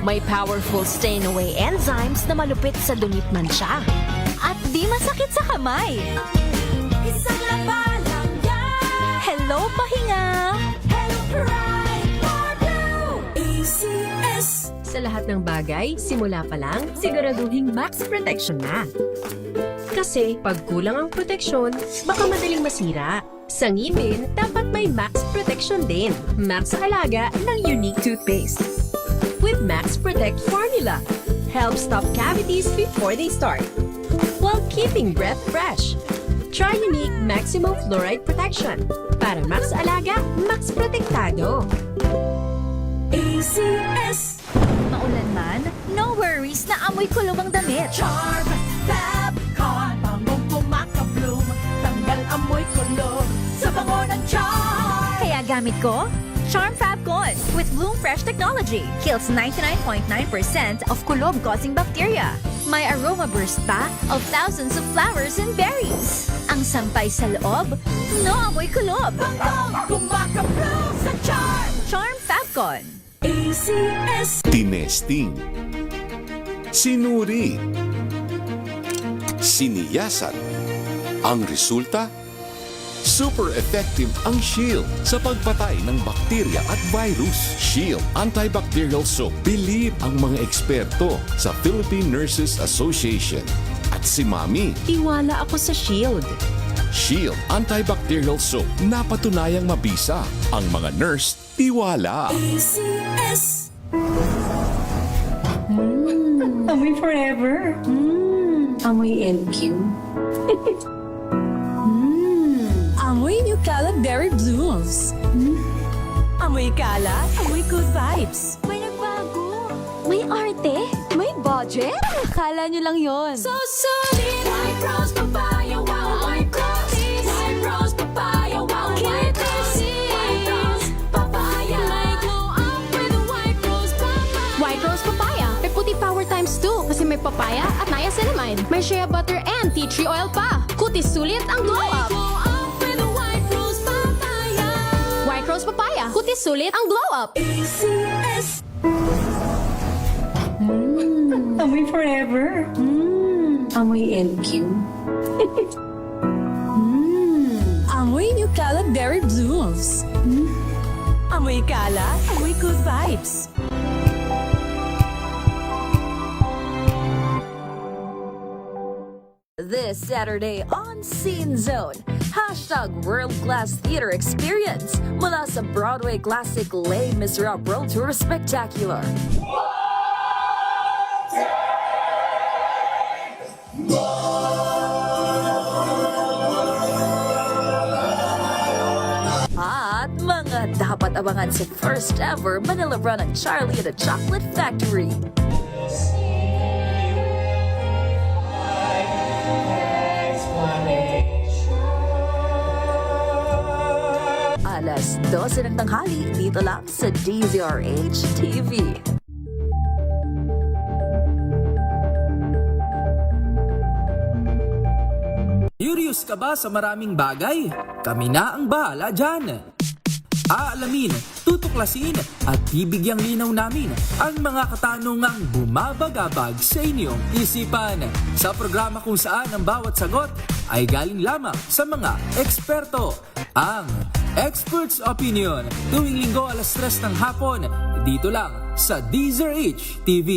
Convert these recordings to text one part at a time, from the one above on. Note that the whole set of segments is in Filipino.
May powerful stain-away enzymes na malupit sa dunit mansya. At di masakit sa kamay. Isang laba lang yan. Hello, pahinga! Hello, Pride for Blue. ACS. Sa lahat ng bagay, simula pa lang, siguraduhing max protection na. Kasi pag kulang ang proteksyon, baka madaling masira. Sa ngipin, dapat may max protection din. Max sa alaga ng unique toothpaste. With Max Protect Formula, helps stop cavities before they start, while keeping breath fresh. Try unique maximum fluoride protection. Para max alaga, max protektado. ACS. Maulan man, no worries na amoy kulong ang damit. Charm Fabcon. Bangong pumakabloom. Tanggal amoy kulog sa bango ng charm. Kaya gamit ko, Charm Fabcon with Bloom Fresh technology. Kills 99.9% of kulob-causing bacteria. May aroma burst pa of thousands of flowers and berries. Ang sampay sa loob, no amoy kulob. Bangong pumakabloom sa charm. Charm Fabcon. ACS. Tinesting, sinuri, siniyasan. Ang resulta? Super effective ang Shield sa pagpatay ng bakterya at virus. Shield Antibacterial Soap. Believe ang mga eksperto sa Philippine Nurses Association. At si Mami, Tiwala ako sa Shield. Shield Antibacterial Soap. Napatunayang mabisa. Ang mga nurse, tiwala. ACS. Amoy forever. Amoy LQ. Amoy New Caleb Berry Blooms. Amoy kala, amoy good vibes. May nagbago. May arte. May budget. Akala nyo lang yon. So solid. White rose papaya, wow, white rose. White rose papaya, wow, white rose. White rose papaya. May glow up with a white rose papaya. White Rose Papaya. May puti power times 2 kasi may papaya at niacinamide. May shea butter and tea tree oil pa. Kutis sulit ang glow May up. glow up with a white rose papaya. White Rose Papaya. Kutis sulit ang glow up. ACS. Amoy forever. Amoy LQ. Amoy New Caleb Berry Blooms. Amoy kala, amoy good vibes. This Saturday on Scene Zone, hashtag World Class Theater Experience mula sa Broadway Classic Les Miserables World Tour Spectacular. At mga dapat abangan sa first ever Manila run ng Charlie and the Chocolate Factory. Alas 12 ng tanghali dito lang sa DZRH TV. Curious ka ba sa maraming bagay? Kami na ang bahala dyan. Aalamin, tutuklasin at bibigyang linaw namin ang mga katanungang bumabagabag sa inyong isipan. Sa programa kung saan ang bawat sagot ay galing lamang sa mga eksperto. Ang Expert's Opinion, tuwing linggo alas 3 ng hapon, dito lang sa DZRH TV.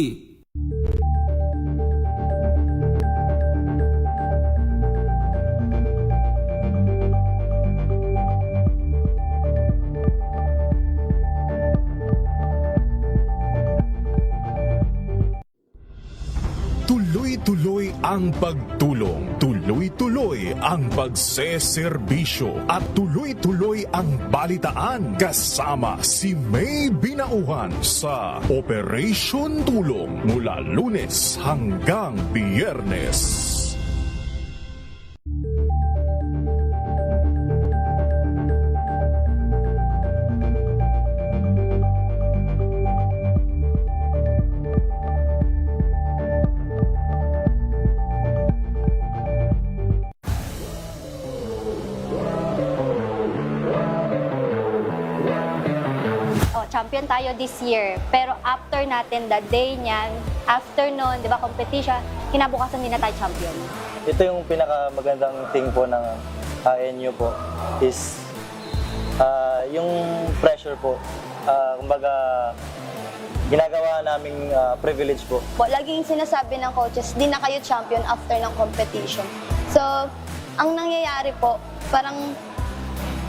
Tuloy-tuloy ang pagtulong, tuloy-tuloy ang pagseserbisyo at tuloy-tuloy ang balitaan kasama si May Binauhan sa Operation Tulong mula Lunes hanggang Biyernes. champion tayo this year. Pero after natin, the day niyan, after nun, di ba, competition, kinabukasan din na tayo champion. Ito yung pinakamagandang thing po ng NU po is yung pressure po. Kumbaga, ginagawa naming privilege po. Laging sinasabi ng coaches, di na kayo champion after ng competition. So, ang nangyayari po, parang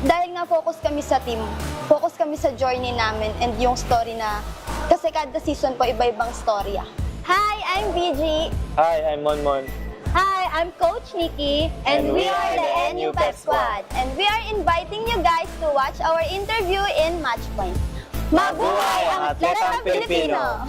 dahil nga focus kami sa team, focus kami sa journey namin and yung story na, kasi kada season po iba-ibang storya. Hi, I'm BG. Hi, I'm Monmon. Hi, I'm Coach Nikki, and we are the NU Pep Squad. And we are inviting you guys to watch our interview in Matchpoint. Mabuhay ang atletang Pilipino!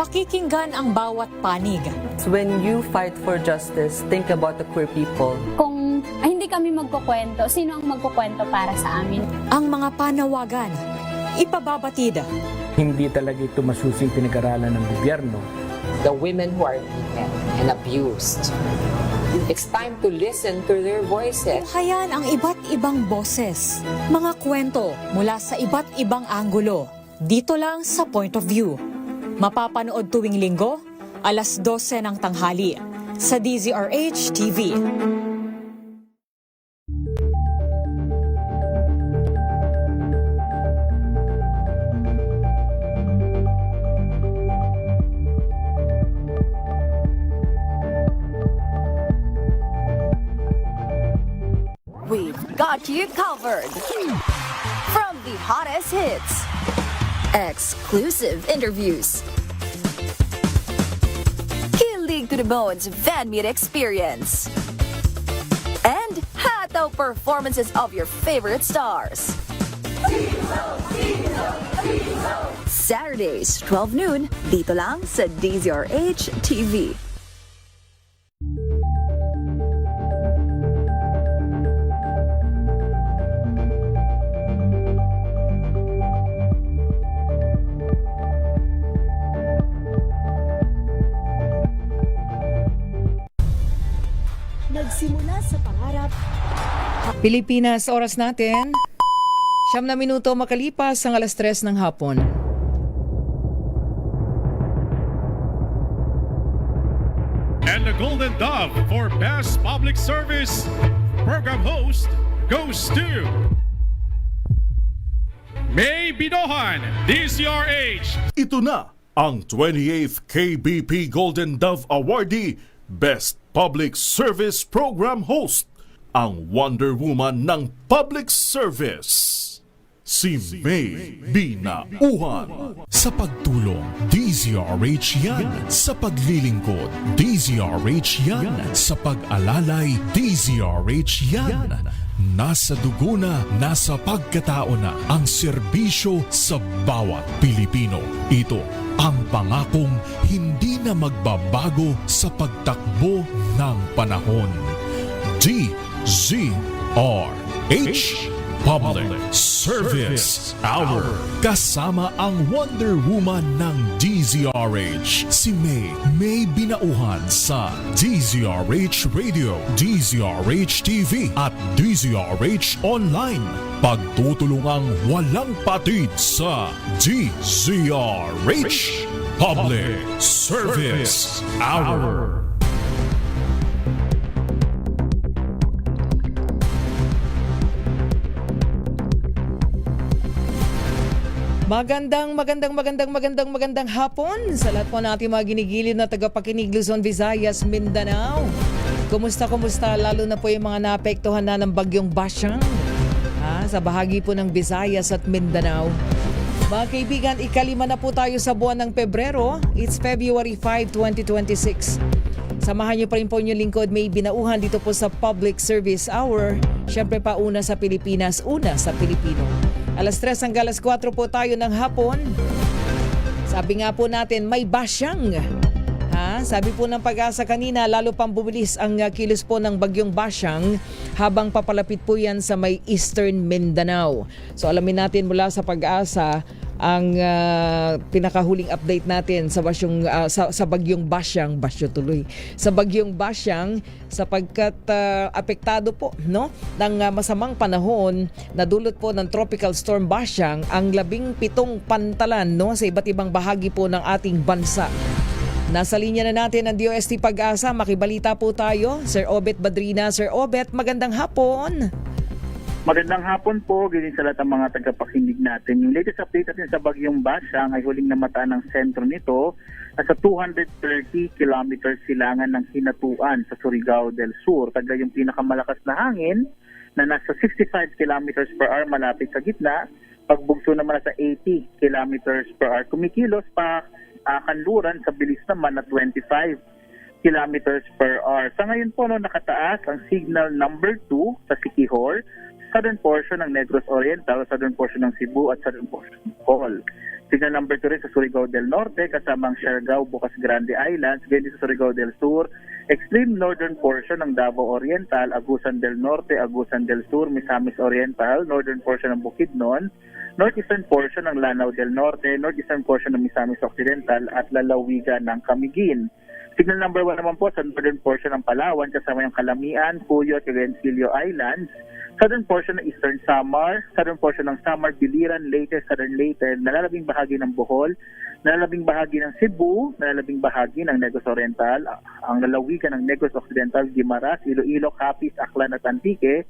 Pakikinggan ang bawat panig. When you fight for justice, think about the queer people. Kung hindi kami magkukwento, sino ang magkukwento para sa amin? Ang mga panawagan, ipababatid. Hindi talaga ito masusing pinag-aralan ng gobyerno. The women who are beaten and abused. It's time to listen to their voices. Hayan ang iba't ibang boses. Mga kwento mula sa iba't ibang anggulo. Dito lang sa Point of View. Mapapanood tuwing linggo, alas 12 ng tanghali sa DZRH TV. We've got you covered. From the hottest hits, exclusive interviews, kilig to the bones fan meet experience, and hataw performances of your favorite stars. Saturdays, 12 noon, dito lang sa DZRH TV. Nagsimula sa pangarap. Pilipinas, oras natin. 9 minuto makalipas ang alas 3 ng hapon. And the Golden Dove for Best Public Service Program Host goes to May Binohan, DZRH. Ito na ang 28th KBP Golden Dove Awardee Best Public Service Program Host, ang Wonder Woman ng Public Service, si May Binauhan. Sa pagtulong, DZRH yan. Sa paglilingkod, DZRH yan. Sa pag-alalay, DZRH yan. Nasa dugo na, nasa pagkatao na ang serbisyo sa bawat Pilipino. Ito ang pangakong hindi na magbabago sa pagtakbo ng panahon. DZRH Public Service Hour. Kasama ang Wonder Woman ng DZRH, si May Binauhan sa DZRH Radio, DZRH TV at DZRH Online. Pagtutulungang walang patid sa DZRH Public Service Hour. Magandang hapon sa lahat po natin mga ginigilid na tagapakinig Luzon, Visayas, Mindanao. Kumusta? Lalo na po yung mga naapektuhan na ng bagyong Basyang sa bahagi po ng Visayas at Mindanao. Mga kaibigan, ikalima na po tayo sa buwan ng Pebrero. It's February 5, 2026. Samahan niyo pa rin po yung lingkod May Binauhan dito po sa Public Service Hour. Siyempre pa una sa Pilipinas, una sa Pilipino. Alas 3 hanggang alas 4 po tayo ng hapon. Sabi nga po natin, may basyang. Sabi po ng Pag-asa kanina, lalo pang bumilis ang kilos po ng bagyong Basyang habang papalapit po yan sa may Eastern Mindanao. So alamin natin mula sa Pag-asa ang pinakahuling update natin sa bagyong Basyang, sa bagyong Basyang, sapagkat apektado po ng masamang panahon na dulot po ng Tropical Storm Basyang ang 17 pantalan sa iba't ibang bahagi po ng ating bansa. Nasa linya na natin ang DOST Pag-asa. Makibalita po tayo. Sir Obet Badrina. Sir Obet, magandang hapon. Magandang hapon po, ganyan sa lahat ng mga tagapakinig natin. Yung latest update natin sa bagyong Basyang ay huling namataan ng sentro nito sa 230 kilometers silangan ng Hinatuan sa Surigao del Sur. Taga yung pinakamalakas na hangin na nasa 65 kilometers per hour malapit sa gitna. Pagbugso naman sa 80 kilometers per hour. Kumikilos pa kanluran sa bilis naman na 25 kilometers per hour. Sa ngayon po nakataas ang signal number 2 sa Siquijor, southern portion ng Negros Oriental, southern portion ng Cebu at southern portion ng Bohol. Signal number 2 rin sa Surigao del Norte, kasamang Siargao, Bocas Grande Islands, ganyan sa Surigao del Sur, extreme northern portion ng Davao Oriental, Agusan del Norte, Agusan del Sur, Misamis Oriental, northern portion ng Bukidnon, northeastern portion ng Lanao del Norte, northeastern portion ng Misamis Occidental at lalawigan ng Camiguin. Signal number 1 naman po sa northern portion ng Palawan, kasama yung Calamian, Cuyo at Rencillo Islands, southern portion ng Eastern Samar, southern portion ng Samar, Biliran, Leyte, Southern Leyte, nalalabing bahagi ng Bohol, nalalabing bahagi ng Cebu, nalalabing bahagi ng Negros Oriental, ang lalawigan ng Negros Occidental, Guimaras, Iloilo, Capiz, Aklan at Antique.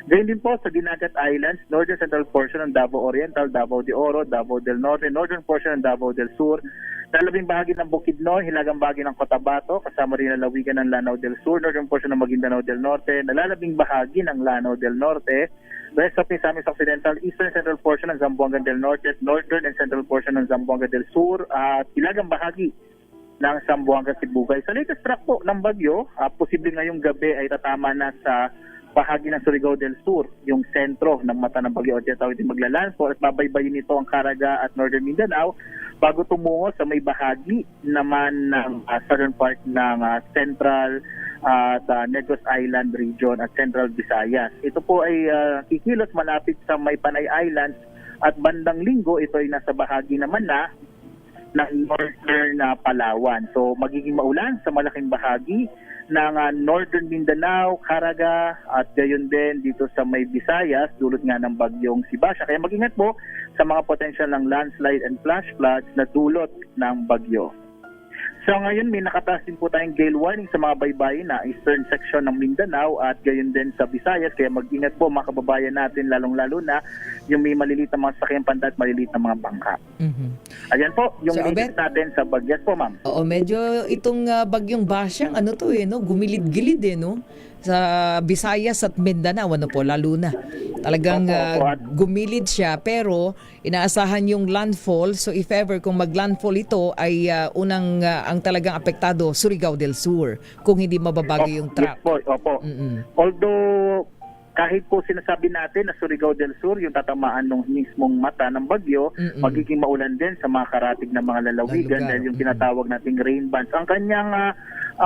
Gayun din po sa Dinagat Islands, northern central portion ng Davao Oriental, Davao de Oro, Davao del Norte, northern portion ng Davao del Sur, nalalabing bahagi ng Bukidnon, hilagang bahagi ng Cotabato, kasama rin ang lalawigan ng Lanao del Sur, northern portion ng Maguindanao del Norte, nalalabing bahagi ng Lanao del Norte, rest of Misamis Occidental, eastern central portion ng Zamboanga del Norte, northern and central portion ng Zamboanga del Sur, at hilagang bahagi ng Zamboanga Sibugay. Sa latest track po ng bagyo, posible ngayong gabi ay tatama na sa bahagi ng Surigao del Sur, yung sentro ng mata ng bagyo at tawid din maglalandfall at babaybayin nito ang Caraga at Northern Mindanao bago tumungo sa may bahagi naman ng southern part ng Central at Negros Island region at Central Visayas. Ito po ay kikilos malapit sa may Panay Islands at bandang linggo ito ay nasa bahagi naman na ng northern Palawan. So magiging maulan sa malaking bahagi ng Northern Mindanao, Caraga at gayon din dito sa may Visayas dulot nga ng bagyong Sibasya. Kaya mag-ingat po sa mga potential ng landslide and flash floods na dulot ng bagyo. So ngayon may nakataas din po tayong gale warning sa mga baybayin na eastern section ng Mindanao at gayon din sa Visayas. Kaya mag-ingat po mga kababayan natin lalong-lalo na yung may maliliit na mga sakyang panta at maliliit na mga bangka. Ayan po, yung latest natin sa bagyas po, ma'am. Oo, medyo itong bagyong Basyang, gumilid-gilid sa Visayas at Mindanao, lalo na. Talagang gumilid siya, pero inaasahan yung landfall. So if ever, kung mag-landfall ito, ay ang talagang apektado, Surigao del Sur, kung hindi mababago yung track. Yes po, opo. Although, kahit po sinasabi natin na Surigao del Sur, yung tatamaan ng mismong mata ng bagyo, magiging maulan din sa mga karatig na mga lalawigan dahil yung tinatawag nating rain bands. Ang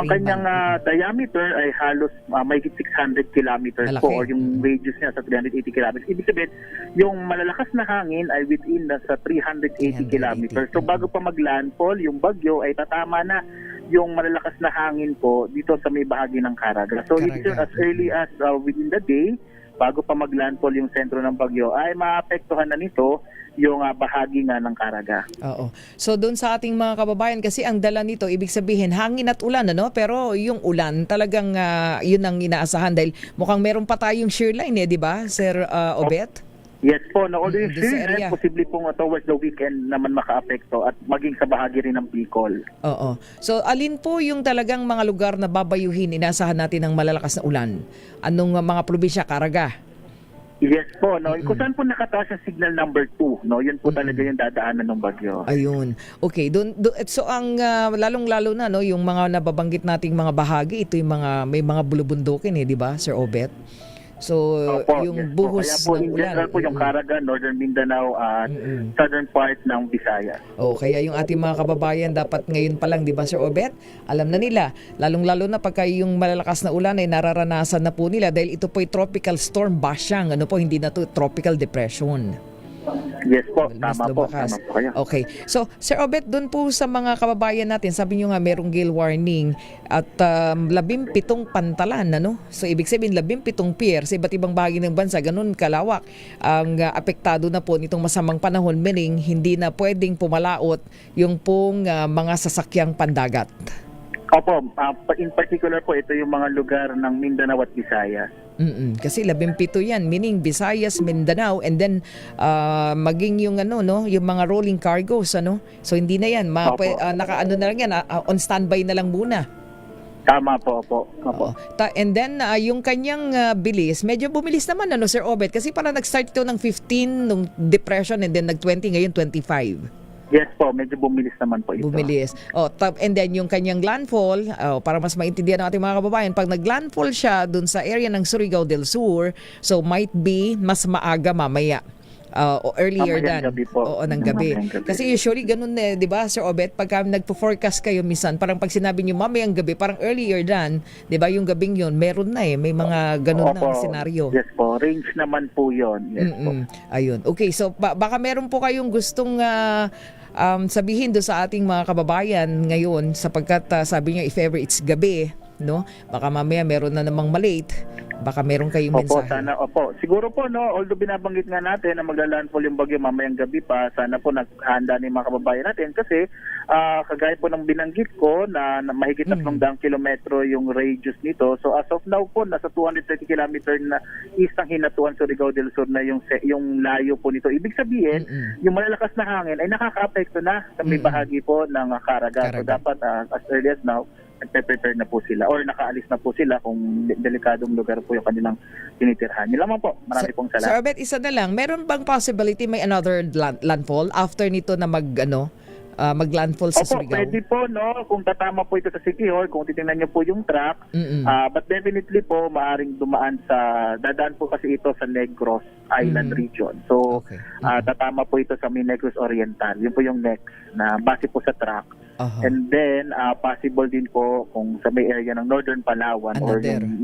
kanyang diameter ay halos mahigit 600 kilometers po, or yung radius niya sa 380 kilometers. Ibig sabihin, yung malalakas na hangin ay within sa 380 kilometers. So bago pa mag-landfall, yung bagyo ay tatama na yung malalakas na hangin po dito sa may bahagi ng Caraga. So as early as within the day, bago pa mag-landfall yung sentro ng bagyo, ay maapektuhan na nito yung bahagi nga ng Caraga. Oo. So doon sa ating mga kababayan, kasi ang dala nito, ibig sabihin hangin at ulan, pero yung ulan talagang yun ang inaasahan dahil mukhang meron pa tayong shear line, di ba, Sir Obet? Yes po, although yung shear line, posible pong towards the weekend naman makaapekto at maging sa bahagi rin ng Bicol. Oo. So alin po yung talagang mga lugar na babayuhin, inaasahan natin ng malalakas na ulan? Anong mga probinsya, Caraga? Yes po, kung saan po nakataas yung signal number 2, yun po talaga yung dadaanan ng bagyo. Ayun. Okay, so ang lalong-lalo na yung mga nababanggit nating mga bahagi, ito yung may mga bulubundukin, di ba, Sir Obet? So, Opo, yung yes po. buhos Kaya po, ng in ulan. general po yung Caraga, Northern Mindanao at southern part ng Visayas. Kaya yung ating mga kababayan dapat ngayon pa lang, di ba Sir Obet? Alam na nila, lalong-lalo na pagka yung malalakas na ulan ay nararanasan na po nila dahil ito po ay tropical storm basyang, hindi na to tropical depression. Yes po, Mas tama po lumakas. kayo. Okay. So, Sir Obet, doon po sa mga kababayan natin, sabi nyo nga merong gale warning at 17 pantalan, So, ibig sabihin, 17 pier sa iba't ibang bahagi ng bansa, ganun kalawak ang apektado na po nitong masamang panahon, meaning hindi na pwedeng pumalaot yung pong mga sasakyang pandagat. Opo, in particular po, ito yung mga lugar ng Mindanao at Visayas. Kasi 17 yan, meaning Visayas, Mindanao, and then maging yung yung mga rolling cargos, So hindi na yan, nakaano na lang yan, on standby na lang muna. Tama po, opo. And then yung kanyang bilis, medyo bumilis naman Sir Obet, kasi parang nag-start ito ng 15 nung depression and then nag-20, ngayon 25. Yes po, medyo bumilis naman po ito. Bumilis. And then yung kanyang landfall, para mas maintindihan ng ating mga kababayan, pag nag-landfall siya dun sa area ng Surigao del Sur, so might be mas maaga mamaya. O earlier Mamayang than gabi po. ng gabi. Kasi usually ganun di ba Sir Obet, pagka nagpo-forecast kayo minsan, parang pag sinabi niyo mamayang gabi, parang earlier than, di ba yung gabing yun, meron na may mga ganun na senaryo. Yes po, range naman po yun. Yes po. Ayun. Okay, so baka meron po kayong gustong sabihin do sa ating mga kababayan ngayon sapagkat sabi niya if ever it's gabi, baka mamaya meron na namang malate, baka meron kayong mensahe. Opo. Siguro po, although binabanggit nga natin na magla-landfall yung bagyo mamayang gabi pa, sana po naghanda ni mga kababayan natin kasi kagaya po ng binanggit ko na mahigit 300 kilometro yung radius nito. So as of now po, nasa 230 kilometer na east ang hinatuan Surigao del Sur na yung layo po nito. Ibig sabihin, yung malalakas na hangin ay nakaka-apekto na sa may bahagi po ng Caraga. So dapat as early as now, nagpe-prepare na po sila or nakaalis na po sila kung delikadong lugar po yung kanilang tinitirhan. Yun lamang po. Marami pong salamat. Sir Obet, isa na lang. Meron bang possibility may another landfall after nito na mag-landfall sa Surigao? Pwede po, kung tatama po ito sa City Hall, kung titingnan niyo po yung track, but definitely po, maaring dumaan dadaan po kasi ito sa Negros Island region. So, tatama po ito sa Negros Oriental. Yun po yung next na base po sa track. And then, possible din po kung sa may area ng Northern Palawan or yung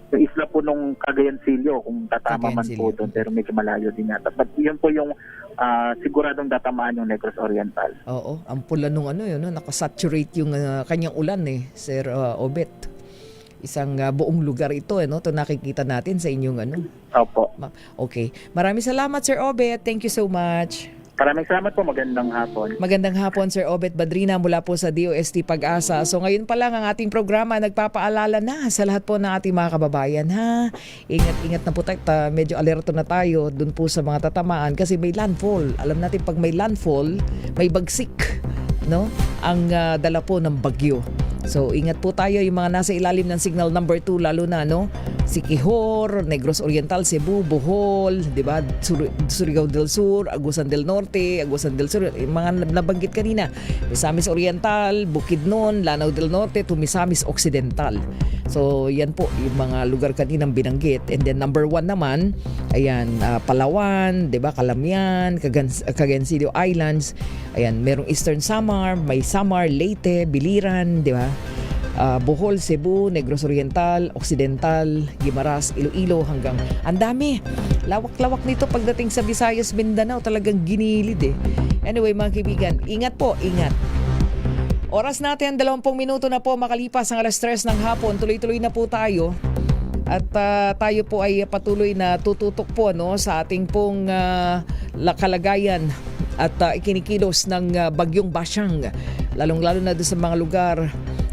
isla po nung Cagayancillo kung tatama man po doon, pero medyo malayo din yata. But yun po yung siguradong tatamaan yung Negros Oriental. Oo, ang pula nung nakasaturate yung kanyang ulan Sir Obet. Isang buong lugar ito, ito nakikita natin sa inyong Opo. Okay. Maraming salamat Sir Obet. Thank you so much. Maraming salamat po. Magandang hapon. Magandang hapon, Sir Obet Badrina mula po sa DOST Pag-asa. So ngayon pa lang ang ating programa nagpapaalala na sa lahat po ng ating mga kababayan. Ingat-ingat na po tayo. Medyo alerto na tayo dun po sa mga tatamaan kasi may landfall. Alam natin pag may landfall, may bagsik, ang dala po ng bagyo. So ingat po tayo yung mga nasa ilalim ng signal number 2 lalo na Siquijor, Negros Oriental, Cebu, Bohol, 'di ba? Surigao del Sur, Agusan del Norte, Agusan del Sur, yung mga nabanggit kanina. Misamis Oriental, Bukidnon, Lanao del Norte, Misamis Occidental. So yan po yung mga lugar kaninang binanggit. And then number 1 naman, ayan, Palawan, 'di ba? Calamian, Cagayancillo Islands. Ayan, merong Eastern Samar, may Samar, Leyte, Biliran, 'di ba? Bohol, Cebu, Negros Oriental, Occidental, Guimaras, Iloilo hanggang ang dami. Lawak-lawak nito pagdating sa Visayas, Mindanao, talagang ginilid Anyway mga kaibigan, ingat po, ingat. Oras natin 20 minuto na po makalipas ang 3:00 ng hapon. Tuloy-tuloy na po tayo. At tayo po ay patuloy na tututok po sa ating pong kalagayan at ikinikilos ng bagyong Basyang. Lalong-lalo na doon sa mga lugar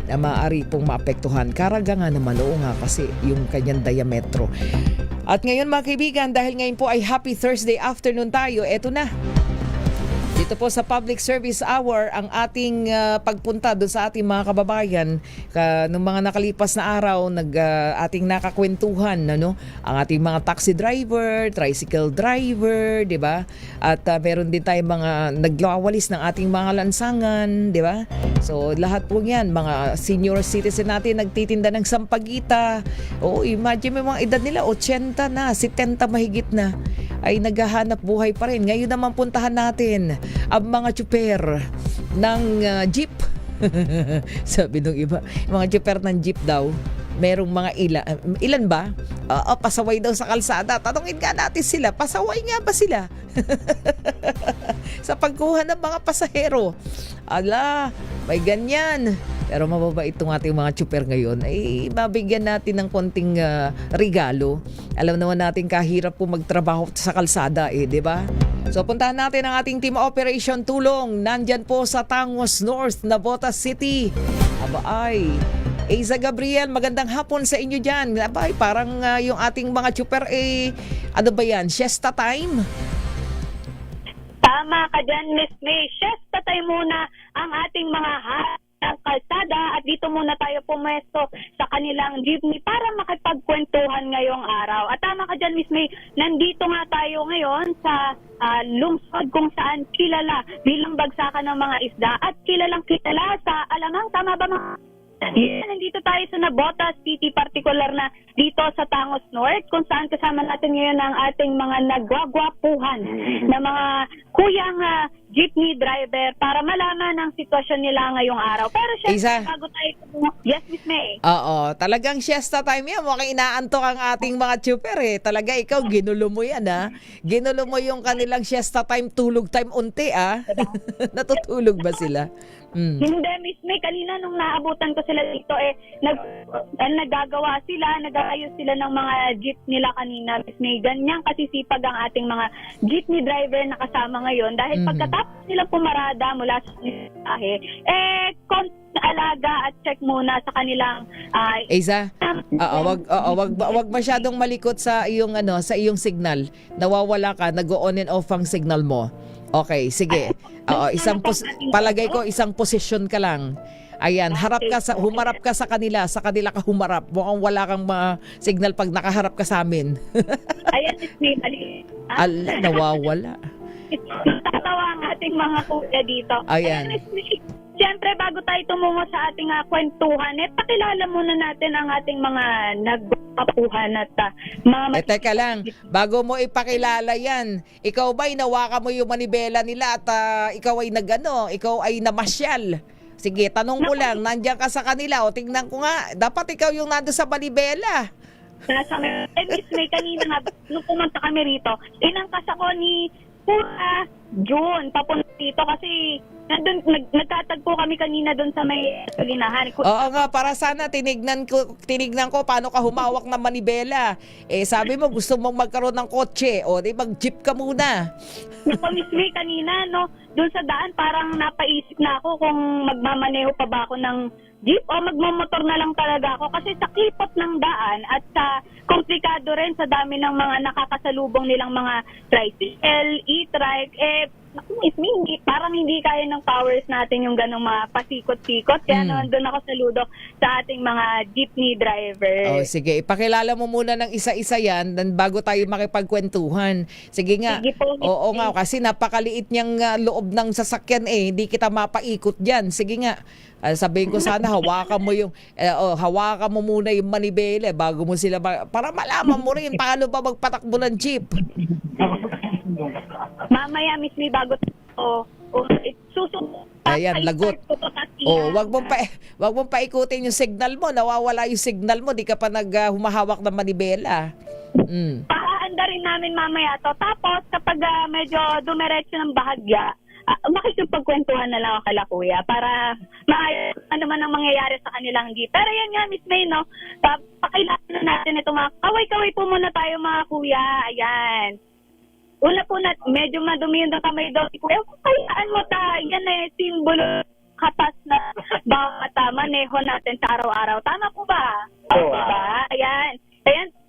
na maaari pong maapektuhan. Caraga nga naman, oo nga kasi yung kanyang diametro. At ngayon mga kaibigan, dahil ngayon po ay Happy Thursday afternoon tayo, eto na. Dito po sa Public Service Hour, ang ating pagpunta doon sa ating mga kababayan nung mga nakalipas na araw, ating nakakwentuhan, ano? Ang ating mga taxi driver, tricycle driver, di ba? At meron din tayong mga naglawalis ng ating mga lansangan, di ba? So lahat po yan, mga senior citizen natin nagtitinda ng sampagita. O imagine mo mga edad nila, 80 na, 70 mahigit na, ay naghahanap buhay pa rin. Ngayon naman puntahan natin ang mga tsuper ng jeep. Sabi nung iba, mga tsuper ng jeep daw, merong mga ilan ba? Pasaway daw sa kalsada. Tanungin nga natin sila, pasaway nga ba sila? Sa pagkuha ng mga pasahero. Ala, may ganyan. Pero mababait itong ating mga tsuper ngayon. Ay mabigyan natin ng konting regalo. Alam naman natin kahirap po magtrabaho sa kalsada di ba? So puntahan natin ang ating team operation tulong. Nandyan po sa Tangos North, Navotas City. Abay, Eiza Gabriel, magandang hapon sa inyo dyan. Abay, parang yung ating mga tsuper ano ba yan? Siesta time? Tama ka dyan, Miss May. Siesta time muna ang ating mga kalsada at dito muna tayo pumesto sa kanilang jeepney para makipagkwentuhan ngayong araw. At tama ka dyan, Miss May, nandito nga tayo ngayon sa lungsod kung saan kilala bilang bagsakan ng mga isda at kilalang kilala sa alamang, tama ba mga? Yeah, nandito tayo sa Navotas City, particular na dito sa Tangos North, kung saan kasama natin ngayon ang ating mga nagwagwapuhan na mga kuyang jeepney driver para malaman ang sitwasyon nila ngayong araw. Pero syempre, bago tayo, yes, Miss May. Oo, talagang siesta time yan. Mukhang inaantok ang ating mga tsuper Talaga ikaw, ginulo mo yan Ginulo mo yung kanilang siesta time, tulog time unti Natutulog ba sila? Hindi, Miss May. Kanina nung naabutan ko sila dito, nagagawa sila, nag-aayos sila ng mga jeep nila kanina, Miss May. Ganyang kasisipag ang ating mga jeepney driver na kasama ngayon dahil pagkatapos nilang pumarada mula sa ahe, alaga at check muna sa kanilang Eiza, wag masyadong malikot sa iyong sa iyong signal. Nawawala ka, nag-on and off ang signal mo. Okay, sige. Palagay ko isang posisyon ka lang. Ayan, humarap ka sa kanila ka humarap. Mukhang wala kang signal pag nakaharap ka sa amin. Ayan, Miss May, ala, nawawala. Tatawa ang ating mga kuya dito. Ayan. Siyempre, bago tayo tumungo sa ating kwentuhan, pakilala muna natin ang ating mga nagpapuhan at mga... Teka lang, bago mo ipakilala yan, ikaw ba'y nawakan mo yung manibela nila at ikaw ay namasyal? Sige, tanong ko lang, nandiyan ka sa kanila o tingnan ko nga, dapat ikaw yung nando sa manibela. Miss May, kanina nga, nung pumunta kami rito, inangkas ako ni Pura June, papunta dito kasi nagtatagpo kami kanina doon sa may salinahan. Oo nga, para sana tinignan ko paano ka humawak ng manibela. Sabi mo gusto mong magkaroon ng kotse, di mag-jeep ka muna. Naku, Miss May, kanina, doon sa daan parang napaisip na ako kung magmamaneho pa ba ako ng jeep o magmamotor na lang talaga ako kasi sa klipot ng daan at sa komplikado rin sa dami ng mga nakakasalubong nilang mga tricycle, e-trike, Miss May, parang hindi kaya ng powers natin yung ganong mga pasikot-sikot. Kaya doon ako saludo sa ating mga jeepney driver. Sige, ipakilala mo muna ng isa-isa yan bago tayo makipagkwentuhan. Sige nga. Sige po, Oo nga, kasi napakaliit niyang loob ng sasakyan hindi kita mapaikot dyan. Sige nga. Sabihin ko sana hawakan mo muna yung manibela bago mo sila para malaman mo rin paano ba magpatakbo ng jeep. Mamaya, Miss May, bago Ayan, lagot. Wag mong paikutin yung signal mo, nawawala yung signal mo, di ka pa humahawak ng manibela. Pahaanda rin namin mamaya to. Tapos, kapag medyo dumiretso ng bahagya, makikipagkwentuhan na lang ako kala kuya para maayos ano man ang mangyayari sa kanilang jeep. Pero yan nga, Miss May, pakilala na natin ito mga kaway-kaway po muna tayo mga kuya. Ayan. Una po medyo madumi yung kamay daw si kuya. Kayaan mo yan simbolo katas na bawat maneho natin sa araw-araw. Tama po ba? Diba? Ayan.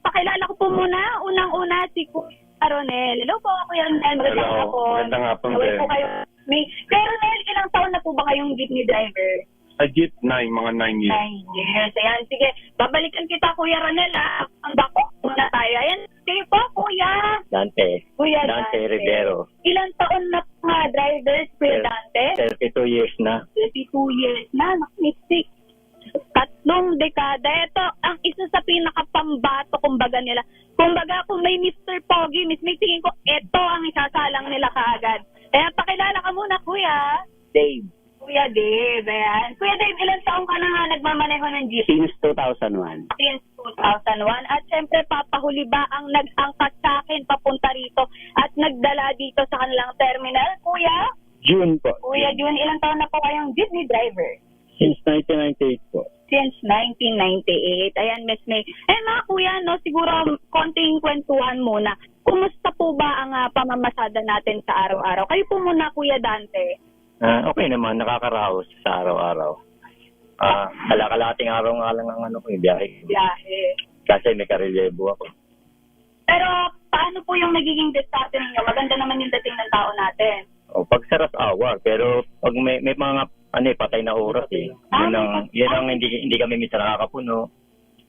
Pakilala ko po muna. Unang-una si Kuya Ronel. Hello po, Kuya Ronel. Magandang hapon. Magandang hapon. Kaway po kayo. May. Pero Nel, ilang taon na po ba kayong jeepney driver? Ajit 9, mga 9 years. 9 years. Ayan, sige. Babalikan kita, Kuya Ronel, ha? Ang bako muna tayo. Ayan, sige po, Kuya. Dante. Kuya Dante Rivero. Ilang taon na mga drivers, Kuya Dante? 32 years na. 32 years na. Nakamistik. 3 dekada. Ito, ang isa sa pinakapambato, kumbaga nila. Kumbaga, kung may Mr. Pogi, Miss May, tingin ko, ito ang isasalang nila kaagad. Kaya pakilala ka muna, Kuya. Dave. Kuya Dave, ayan. Kuya Dave, ilang taong ka na nga nagmamaneho ng jeep? Since 2001. Since 2001. At syempre, papahuli ba ang nag-angkat sa akin papunta rito at nagdala dito sa kanilang terminal? Kuya? June po. Kuya June, ilang taon na po kayong jeepney driver? Since 1998 po. Since 1998. Ayan, Miss May. Mga kuya, no, siguro konting kwentuhan muna. Kumusta po ba ang pamamasada natin sa araw-araw? Kayo po muna, Kuya Dante. Okay naman, nakakaraos sa araw-araw. Kalating araw nga lang ang biyahe. Biyahe. Kasi may karelyebo ako. Pero paano po yung nagiging diskarte ninyo? Maganda naman yung dating ng tao natin. Pag sa rush hour, pero pag may mga patay na oras Yun ang hindi kami minsan nakakapuno.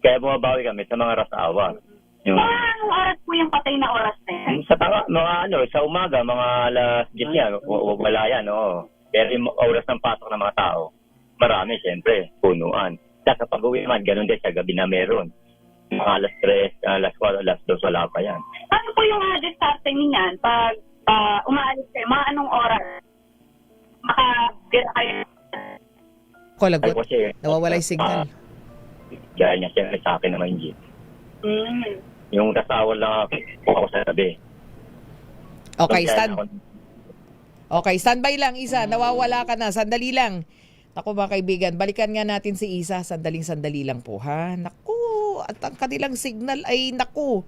Kaya bumabawi kami sa mga rush hour. Anong oras po yung patay na oras na yan? Sa umaga, mga alas 10 yan, wala yan, oo. Pero yung oras ng pasok ng mga tao, marami, siyempre, punuan. Sa pag-uwi naman, ganun din sa gabi na meron. Mga alas 3, alas 4, alas 2, wala pa yan. Ano po yung diskarte niyan pag umaalis kayo? Mga anong oras? Makabira kayo? Kolagot. Nawawala yung signal. Dahil niya siyempre sa akin naman yung jeep. Yung kasawal lang ako sa tabi. Okay, standby lang, Isa. Nawawala ka na. Sandali lang. Naku mga kaibigan, balikan nga natin si Isa. Sandali lang po, ha? Naku, at ang kanilang signal ay naku.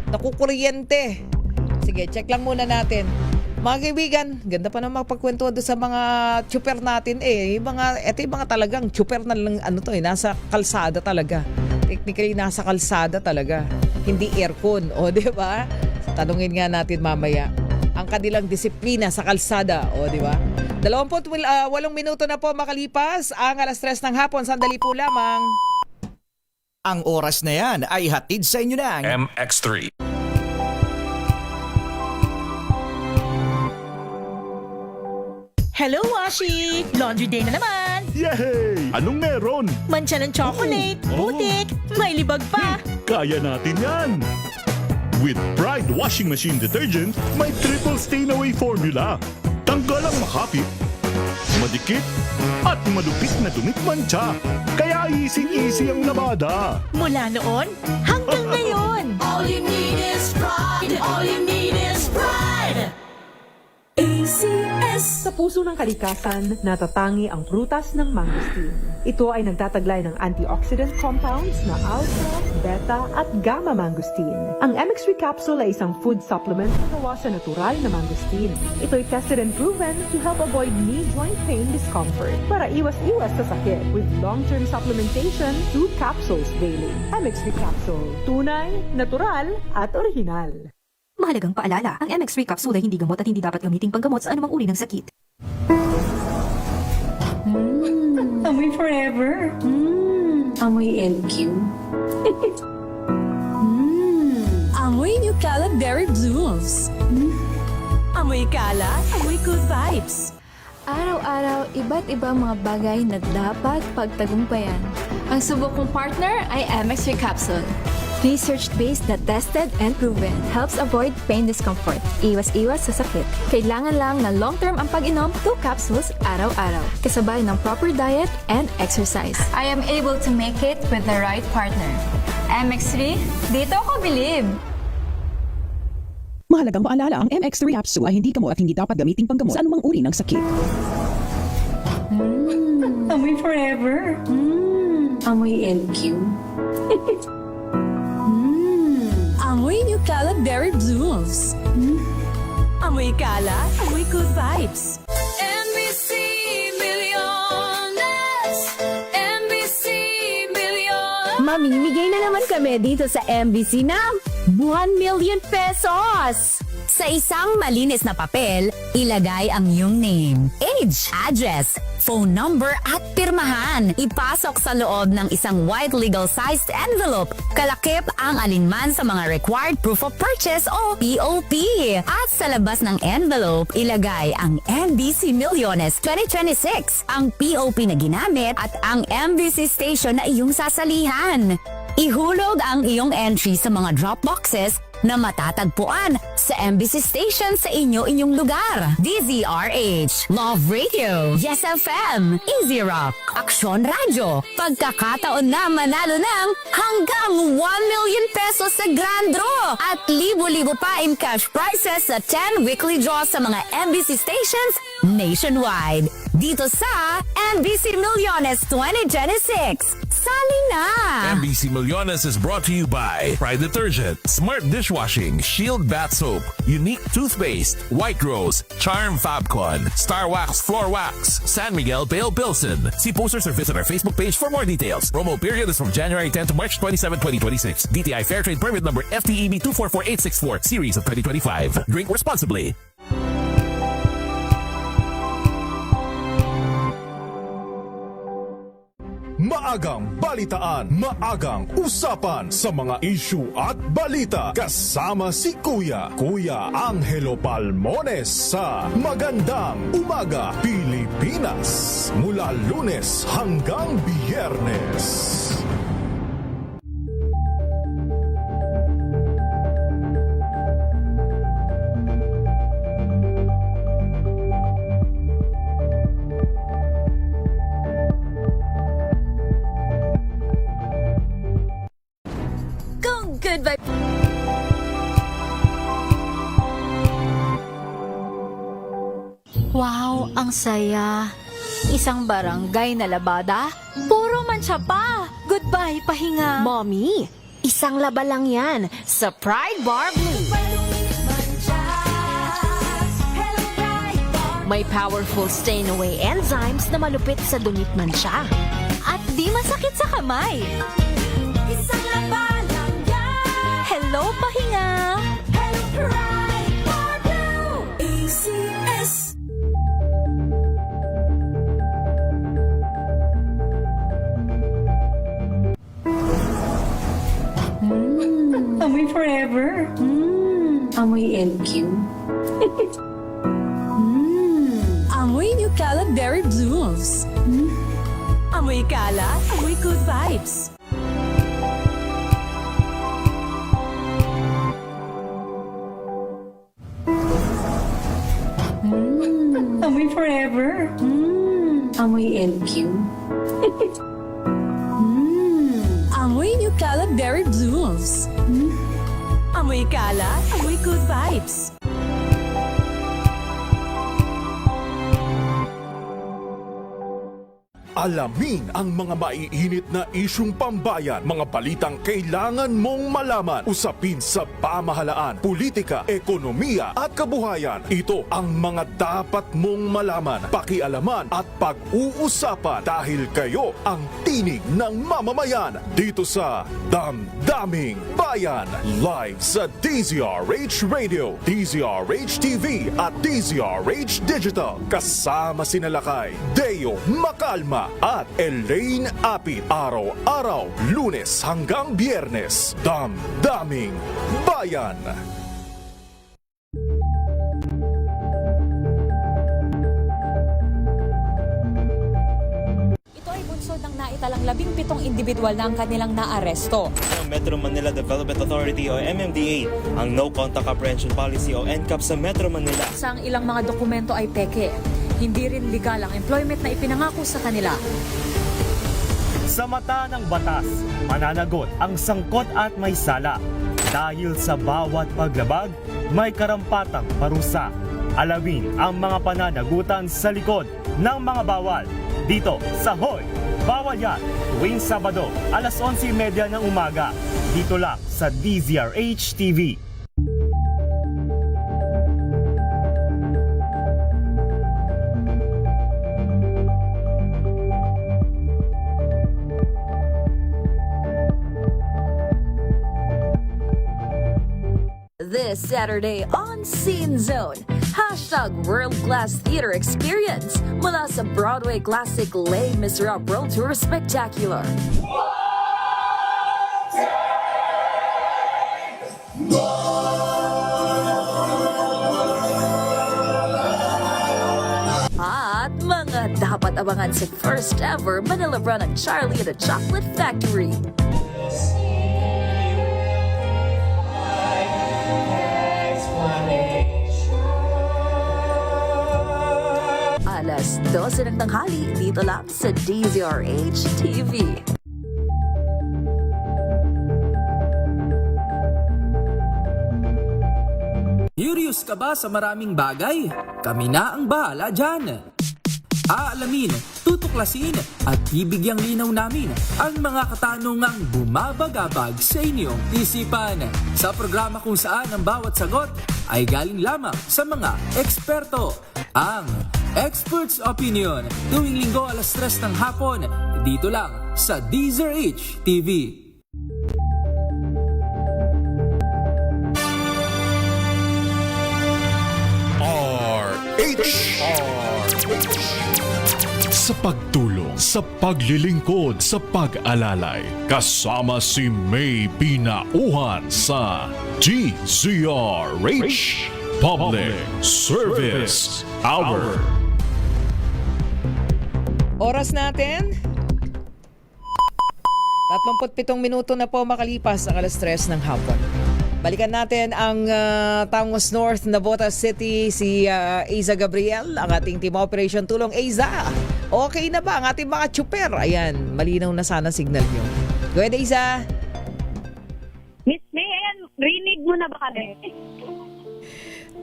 Nakukuryente. Sige, check lang muna natin. Mga kaibigan, ganda pa naman magpagkwentuhan doon sa mga chuper natin ito yung mga talagang chuper na lang nasa kalsada talaga. Technically, nasa kalsada talaga. Hindi aircon, di ba? Tanungin nga natin mamaya ang kanilang disiplina sa kalsada, di ba? 28 minuto na po makalipas ang alas 3 ng hapon. Sandali po lamang. Ang oras na yan ay hatid sa inyo ng MX3. Hello, Washi! Laundry day na naman! Yay! Anong meron? Mancha ng chocolate, putik, may libag pa! Kaya natin yan! With Pride Washing Machine Detergent, may triple stain-away formula. Tanggal ang makapit, madikit, at malupit na dumit mancha. Kaya easy-easy ang labada. Mula noon hanggang ngayon! All you need is pride. All you need is pride. ACS. Sa puso ng kalikasan, natatangi ang prutas ng mangosteen. Ito ay nagtataglay ng antioxidant compounds na alpha, beta at gamma mangosteen. Ang MX3 capsule ay isang food supplement na gawa sa natural na mangosteen. Ito ay tested and proven to help avoid knee joint pain discomfort para iwas-iwas sa sakit with long-term supplementation 2 capsules daily. MX3 capsule. Tunay, natural at original. Mahalagang paalala, ang MX3 capsule ay hindi gamot at hindi dapat gamiting panggamot sa anumang uri ng sakit. Amoy forever. Amoy LQ. Amoy New Cala Berry Blooms. Amoy kala, amoy good vibes. Araw-araw, iba't ibang mga bagay na dapat pagtagumpayan. Ang subok kong partner ay MX3 capsule. Research-based na tested and proven. Helps avoid pain discomfort. Iwas-iwas sa sakit. Kailangan lang na long-term ang pag-inom 2 capsules araw-araw. Kasabay ng proper diet and exercise. I am able to make it with the right partner. MX3, dito ako believe! Mahalagang paalala, ang MX3 capsule ay hindi gamot at hindi dapat gamiting panggamot sa anumang uri ng sakit. Amoy forever. Amoy LQ. Amoy New Cala Berry Blooms. Amoy kala, amoy good vibes. NBC Milliones. NBC Milliones. Mamimigay na naman kami dito sa MBC ng 1 million pesos! Sa isang malinis na papel, ilagay ang iyong name, age, address, phone number at pirmahan. Ipasok sa loob ng isang white legal-sized envelope. Kalakip ang alinman sa mga required proof of purchase o POP. At sa labas ng envelope, ilagay ang MBC Millones 2026, ang POP na ginamit at ang MBC station na iyong sasalihan. Ihulog ang iyong entry sa mga drop boxes na matatagpuan sa MBC station sa inyong lugar. DZRH, Love Radio, Yes FM, Easy Rock, Aksyon Radio. Pagkakataon na manalo ng hanggang 1 million pesos sa Grand Draw at libo-libo pa in cash prizes sa 10 weekly draws sa mga MBC stations nationwide. Dito sa MBC Millones 2026. Sali na! MBC Millones is brought to you by Pride Detergent, Smart Dishwashing, Shield Bath Soap, Unique Toothpaste, White Rose, Charm Fabcon, Star Wax Floor Wax, San Miguel Pale Pilsen. See posters or visit our Facebook page for more details. Promo period is from January 10 to March 27, 2026. DTI Fair Trade Permit number FTEB 244864, series of 2025. Drink responsibly. Maagang balitaan, maagang usapan sa mga issue at balita. Kasama si Kuya Angelo Palmones sa Magandang Umaga Pilipinas. Mula Lunes hanggang Biyernes. Good vibe. Wow, ang saya. Isang barangay na labada, puro mancha pa. Goodbye, pahinga. Mommy, isang laba lang yan sa Pride Bar Blue. May powerful stain-away enzymes na malupit sa dunit mansya. At di masakit sa kamay. Isang laba lang yan. Hello, pahinga. Hello, Pride Bar Blue. ACS. Amoy forever. Amoy LQ. Amoy New Caleb Berry Blooms. Amoy kala, amoy good vibes. Amoy forever. Amoy LQ. Amoy New Caleb Berry Blooms. Amoy kala, amoy good vibes. Alamin ang mga maiinit na isyung pambayan, mga balitang kailangan mong malaman, usapin sa pamahalaan, politika, ekonomiya at kabuhayan. Ito ang mga dapat mong malaman, pakialaman at pag-uusapan dahil kayo ang tinig ng mamamayan dito sa Damdaming Bayan. Live sa DZRH Radio, DZRH TV at DZRH Digital. Kasama sina Lakay, Deo Macalma at Elaine Apit. Araw-araw, Lunes hanggang Biyernes. Damdaming Bayan. Ito ay bunsod ng naitalang 17 individual na ang kanilang naaresto. Metro Manila Development Authority o MMDA ang No Contact Apprehension Policy o NCAP sa Metro Manila. Sa ang ilang mga dokumento ay peke. Hindi rin legal ang employment na ipinangako sa kanila. Sa mata ng batas, mananagot ang sangkot at may sala. Dahil sa bawat paglabag, may karampatang parusa. Alamin ang mga pananagutan sa likod ng mga bawal. Dito sa Hoy! Bawal Yan! Tuwing Sabado, alas 11:30 ng umaga. Dito lang sa DZRH TV. This this Saturday on Scene Zone. Hashtag World Class Theater Experience mula sa Broadway classic Les Miserables World Tour Spectacular. At mga dapat abangan sa first ever Manila run ng Charlie and the Chocolate Factory. Alas 12 ng tanghali dito lang sa DZRH TV. Curious ka ba sa maraming bagay? Kami na ang bahala dyan. Aalamin, tutuklasin at bibigyang linaw namin ang mga katanungang bumabagabag sa inyong isipan. Sa programa kung saan ang bawat sagot ay galing lamang sa mga eksperto. Ang Expert's Opinion tuwing linggo alas 3 ng hapon dito lang sa DZRH TV. Sa pagtulong, sa paglilingkod, sa pag-alalay, kasama si May Pinauhan sa DZRH Public Service Hour. Oras natin 37 minuto na po makalipas ang alas 3 ng hapon. Balikan natin ang Tangos North, Navotas City, si Aiza Gabriel, ang ating team operation tulong. Aiza, okay na ba ang ating mga tsuper? Ayan, malinaw na sana signal nyo. Go ahead, Aiza. Miss May, ayan, rinig mo na ba kami?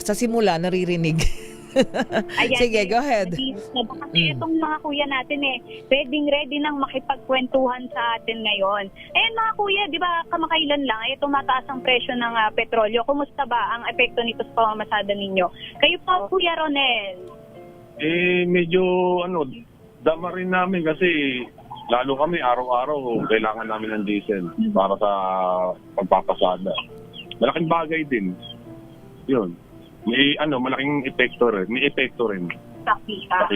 Sa simula, naririnig. Ayan, sige, go ahead. Kasi itong mga kuya natin ready nang makipagkwentuhan sa atin ngayon. Ayan mga kuya, di ba kamakailan lang tumataas ang presyo ng petrolyo. Kumusta ba ang epekto nito sa pamamasada ninyo? Kayo po, Kuya Ronel. Medyo dama rin namin kasi lalo kami araw-araw kailangan namin ng diesel para sa pagpapasada. Malaking bagay din. Yun. May malaking epekto rin. May epekto rin. Sakita.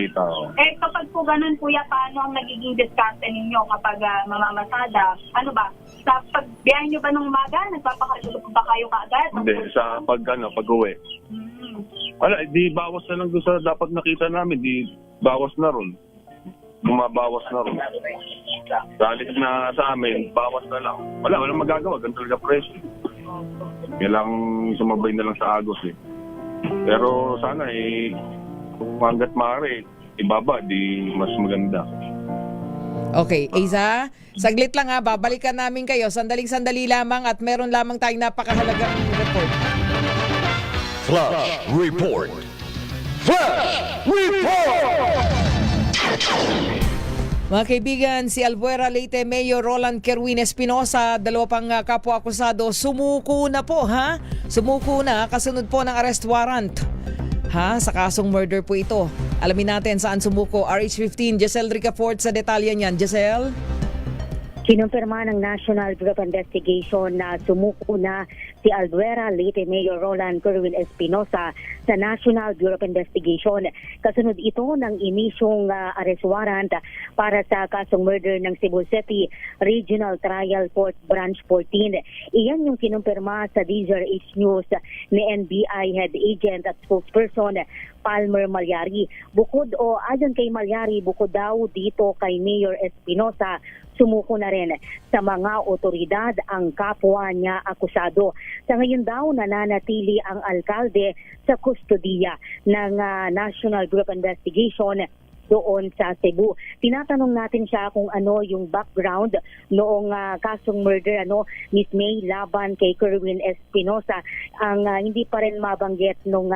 Kapag po ganun, kuya, paano ang nagiging diskarte ninyo kapag mamamasada? Ano ba? Sa pagbiyahe nyo ba ng umaga? Nagpapakasulog ba kayo kaagad? Hindi, sa pag-uwi. Di bawas na lang doon sa dapat nakita namin. Di bawas na ron. Bumabawas na ron. Dahil na sa amin, bawas na lang. Walang magagawa. Ganun talaga presyo. Kailang sumabay na lang sa agos Pero sana kung hanggat maaari, ibaba, di mas maganda. Okay, Aiza, saglit lang babalikan namin kayo. Sandaling-sandali lamang at meron lamang tayong napakahalagang report. Flash Report! Flash Report! Mga kaibigan, si Albuera Leyte Mayor Roland Kerwin Espinosa, dalawa pang kapwa-akusado, sumuko na po Sumuko na kasunod po ng arrest warrant. Sa kasong murder po ito. Alamin natin saan sumuko. RH15, Giselle Ricafort sa detalye niyan. Giselle? Kinumpirma ng National Bureau of Investigation na sumuko na si Albuera Leyte Mayor Roland Kerwin Espinosa sa National Bureau of Investigation. Kasunod ito ng inisyong arrest warrant para sa kasong murder ng Cebu City Regional Trial Court Branch 14. Iyan yung kinumpirma sa DZRH News ni NBI Head Agent at Spokesperson Palmer Malyari. Ayon kay Malyari, bukod daw dito kay Mayor Espinosa, sumuko na rin sa mga otoridad ang kapwa niya akusado. Sa ngayon daw, nananatili ang alkalde sa kustodiya ng National Bureau of Investigation doon sa Cebu. Tinatanong natin siya kung ano yung background noong kasong murder Miss May laban kay Kerwin Espinosa. Ang hindi pa rin mabanggit nung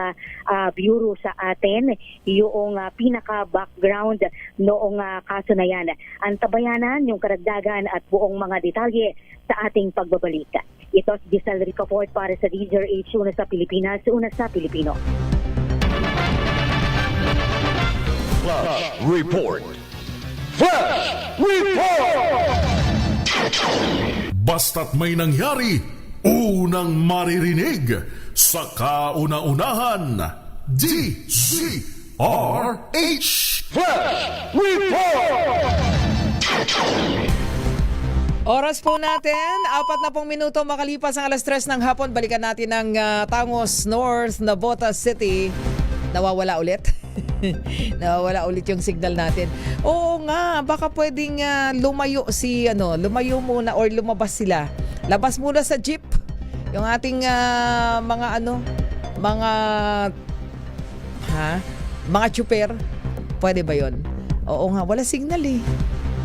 bureau sa atin yung pinaka-background noong kaso na yan. Antabayanan yung karagdagan at buong mga detalye sa ating pagbabalik. Ito si Giselle Ricafort para sa DZRH, una sa Pilipinas, una sa Pilipino. Flash Report! Flash Report! Basta't may nangyari, Unang maririnig sa kauna-unahan, DZRH Flash Report! Oras po natin, 40 minuto makalipas ang alas 3 ng hapon. Balikan natin ang Tangos North, Navotas City. Nawawala ulit. Nawawala ulit yung signal natin. Oo nga, baka pwedeng lumayo muna or lumabas sila. Labas muna sa jeep. Yung ating mga chuper. Pwede ba yon? Oo nga, wala signal eh.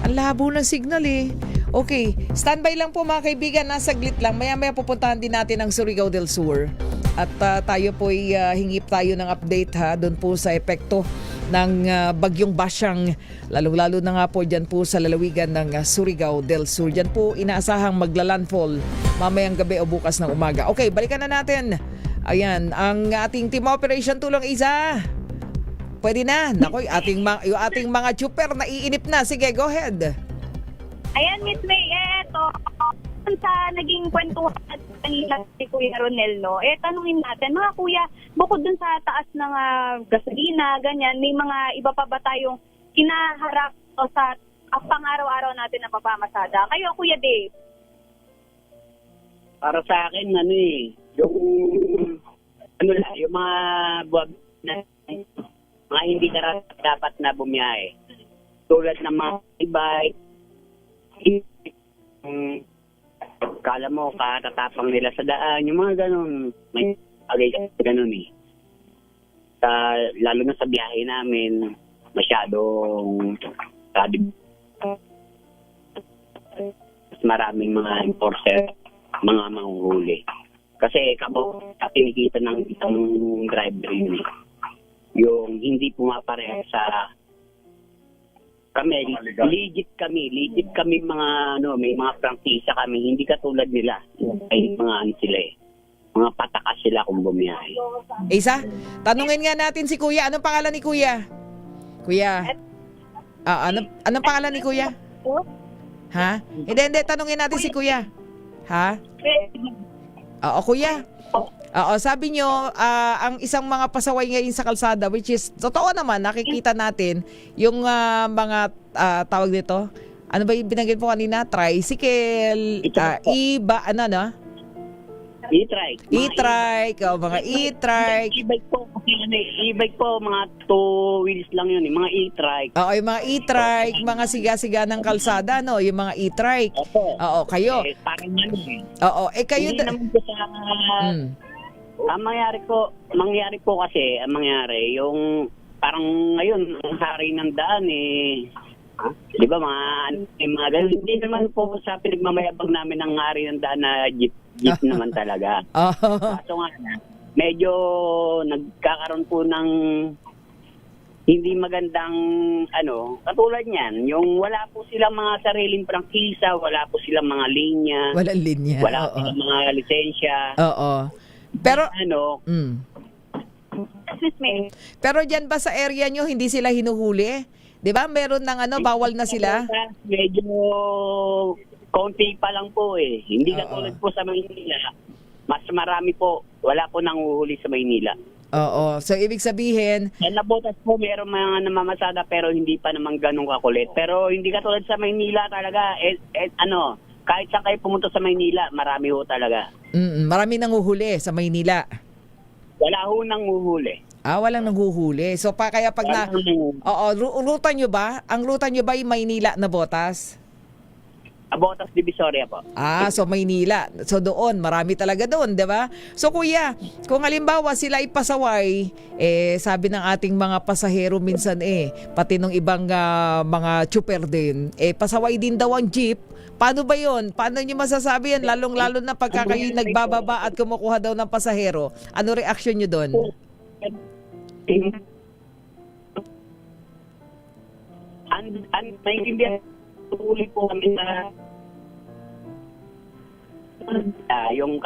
Ang labo ng signal eh. Okay, standby lang po mga kaibigan, nasaglit lang. Maya-maya pupuntahan din natin ang Surigao del Sur. At tayo po hingip tayo ng update doon po sa epekto ng bagyong Basyang. Lalo-lalo na nga po dyan po sa lalawigan ng Surigao del Sur. Dyan po inaasahang maglalandfall mamayang gabi o bukas ng umaga. Okay, balikan na natin. Ayan, ang ating team operation tulong isa. Pwede na. Naku, yung ating mga chuper naiinip na. Sige, go ahead. Ayan, Miss May, eto, sa naging kwentuhan kanila si Kuya Ronel, tanungin natin, mga kuya, bukod dun sa taas ng gasolina, ganyan, may mga iba pa ba tayong kinaharap o sa pang-araw-araw natin na papamasada? Kayo, Kuya Dave? Para sa akin, yung mga buwag na mga hindi karapat dapat na bumiyahe. Tulad ng mga e-bike, kala mo katatapang nila sa daan, yung mga ganun, may ganun eh. Lalo na sa biyahe namin, masyadong maraming mga enforcer, mga manghuli. Kasi kinikita ng isang driver yun eh. Yung hindi pumapareha sa kami, legit kami mga may mga prangkisa kami, hindi katulad nila. Ay mga sila eh. Mga patakas sila kung bumiyahe. Isa, tanungin nga natin si Kuya, anong pangalan ni Kuya? Kuya. Anong pangalan ni Kuya? Ha? Hindi, tanungin natin si Kuya. Ha? Oo, Kuya. Oo, sabi nyo, ang isang mga pasaway ngayon sa kalsada, which is, totoo naman, nakikita natin, yung mga tawag dito, ano ba yung binanggit po kanina? Tricycle, E-trike, mga e-trike. E-bike po, mga 2 wheels lang yun, mga e-trike. Oo, yung mga e-trike, mga siga-siga ng kalsada, no? Yung mga e-trike. Oo, kayo. Parang yan eh. Oo, kayo. Hindi naman po sa... Ang mangyari po kasi, yung parang ngayon, ang hari ng daan eh, di ba mga ganun, hindi naman po sa pinagmamayabag namin ang hari ng daan na jeep naman talaga. Kaso nga, medyo nagkakaroon po ng hindi magandang katulad niyan, yung wala po silang mga sariling prangkisa, wala po silang mga linya. Walang linya. Wala po silang mga lisensya. Oo. Pero pero diyan ba sa area nyo hindi sila hinuhuli? 'Di ba? Meron ng bawal na sila. Medyo konti pa lang po eh. Hindi katulad po sa Maynila. Mas marami po. Wala po nanguhuli sa Maynila. Oo. So ibig sabihin, Nabotas po meron mga namamasada pero hindi pa naman ganun kakulit. Pero hindi katulad sa Maynila talaga. Kahit saan kayo pumunta sa Maynila, marami ho talaga. Marami nanguhuli sa Maynila. Wala ho nanguhuli. Walang nanguhuli. So kaya pag ruta nyo ba? Ang ruta nyo ba ay Maynila na Botas? Botas Divisoria po. So Maynila. So doon, marami talaga doon, 'di ba? So kuya, kung halimbawa sila ay pasaway, sabi ng ating mga pasahero minsan pati ng ibang mga chuper din, pasaway din daw ang jeep. Paano ba 'yon? Paano niyo masasabi 'yan lalong-lalo na pagka kayo nagbababa at kumukuha daw ng pasahero? Ano reaction niyo doon? Naiintindihan tuloy po kami na yung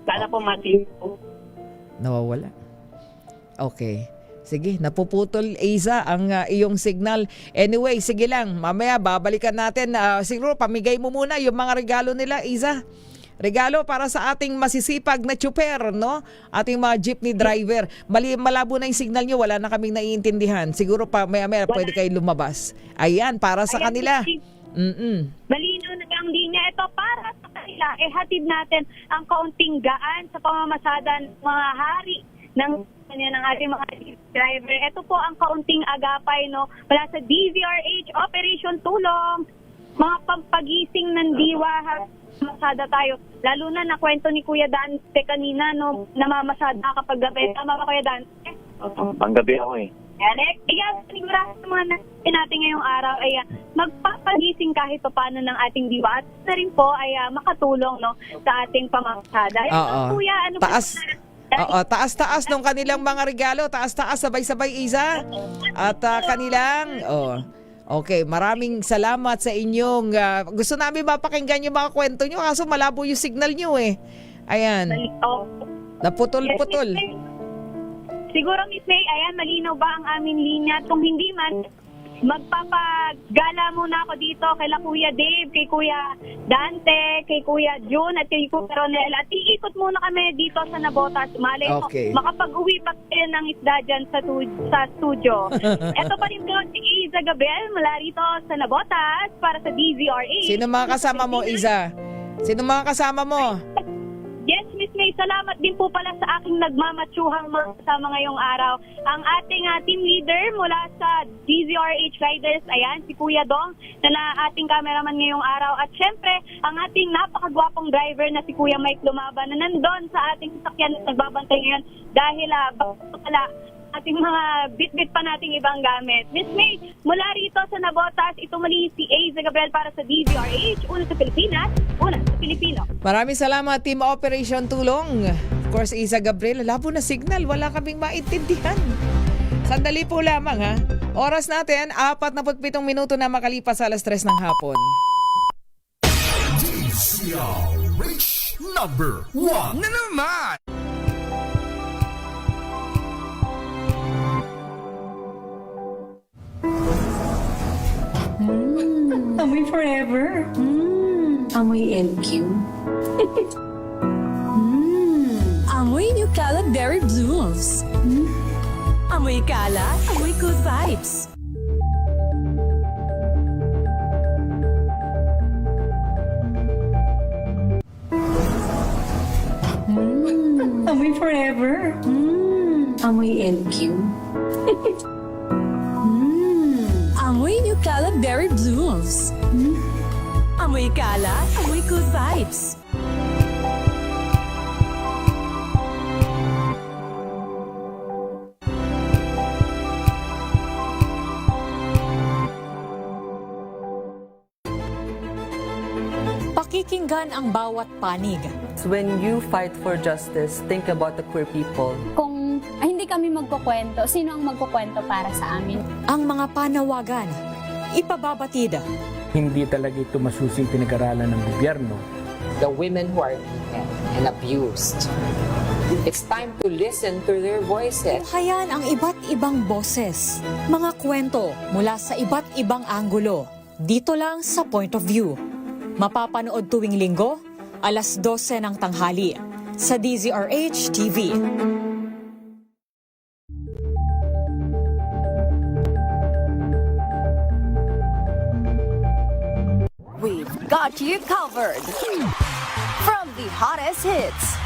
sana po matin po. Nawawala. Okay. Sige, napuputol, Iza, ang iyong signal. Anyway, sige lang. Mamaya, babalikan natin. Siguro, pamigay mo muna yung mga regalo nila, Iza. Regalo para sa ating masisipag na tsuper, no? Ating mga jeepney driver. Malabo na yung signal nyo, wala na kaming naiintindihan. Siguro pa maya-maya pwede kayo lumabas. Ayan, para sa kanila. Malinaw na ang linya. Ito para sa kanila. Hatid natin ang kaunting gaan sa pamamasada ng mga hari ng ating mga driver. Ito po ang kaunting agapay, no? Mula sa DZRH Operation Tulong. Mga pampagising ng diwa, masada tayo. Lalo na nakwento ni Kuya Dante kanina, no, namamasada kapag gabi. Tama ba, Kuya Dante? Panggabi ako eh. Kaya sigurado sa mga natin ngayong araw ay magpapagising kahit paano ng ating diwa. At na rin po ay makatulong, no, sa ating pamamasada. Kuya, ano taas. Taas-taas nung kanilang mga regalo. Taas-taas, sabay-sabay, Iza. At kanilang... Okay, maraming salamat sa inyong... gusto namin mapakinggan yung mga kwento nyo, kaso malabo yung signal nyo eh. Ayan. Naputol-putol. Siguro, Miss May, ayan, malinaw ba ang aming linya? Kung hindi man, magpapagala muna ako dito kay Kuya Dave, kay Kuya Dante, kay Kuya June, at kay Kuya Ronel. At iikot muna kami dito sa Nabotas. Malay mo, makapag-uwi pa kayo ng isda dyan sa studio. Ito pa rin po si Iza Gabriel mula rito sa Nabotas para sa DZRH. Sino mga kasama mo, Iza? Sino mga kasama mo? Yes, Miss May, salamat din po pala sa aking nagmamatsuhang mga kasama ngayong araw. Ang ating team leader mula sa DZRH Riders, ayan, si Kuya Dong, na ating cameraman ngayong araw. At syempre, ang ating napakagwapong driver na si Kuya Mike Lumaban na nandun sa ating sasakyan at nagbabantay ngayon dahil pala ating mga bit-bit pa nating ibang gamit. Miss May, mula rito sa Nabotas, ito muli si Iza Gabriel para sa DZRH, una sa Pilipinas, una sa Pilipino. Maraming salamat, Team Operation Tulong. Of course, Iza Gabriel, labo na signal, wala kaming maintindihan. Sandali po lamang ha. Oras natin, 47 minuto na makalipas sa alas 3 ng hapon. DZRH number 1 na naman! Amoy forever. Amoy LQ. Amoy New Cala Berry Blooms. Amoy Cala, amoy good vibes. Amoy forever. Amoy LQ. Amoy New Cala Berry Blooms. Amoy Cala, amoy good vibes. Pakikinggan ang bawat panig. When you fight for justice, think about the queer people. Kung hindi kami magkukwento, sino ang magkukwento para sa amin? Ang mga panawagan, ipababatid. Hindi talaga ito masusing pinag-aralan ng gobyerno. The women who are beaten and abused. It's time to listen to their voices. Hayan ang iba't ibang boses. Mga kwento mula sa iba't ibang anggulo. Dito lang sa Point of View. Mapapanood tuwing linggo, alas 12 ng tanghali sa DZRH TV. We've got you covered. From the hottest hits,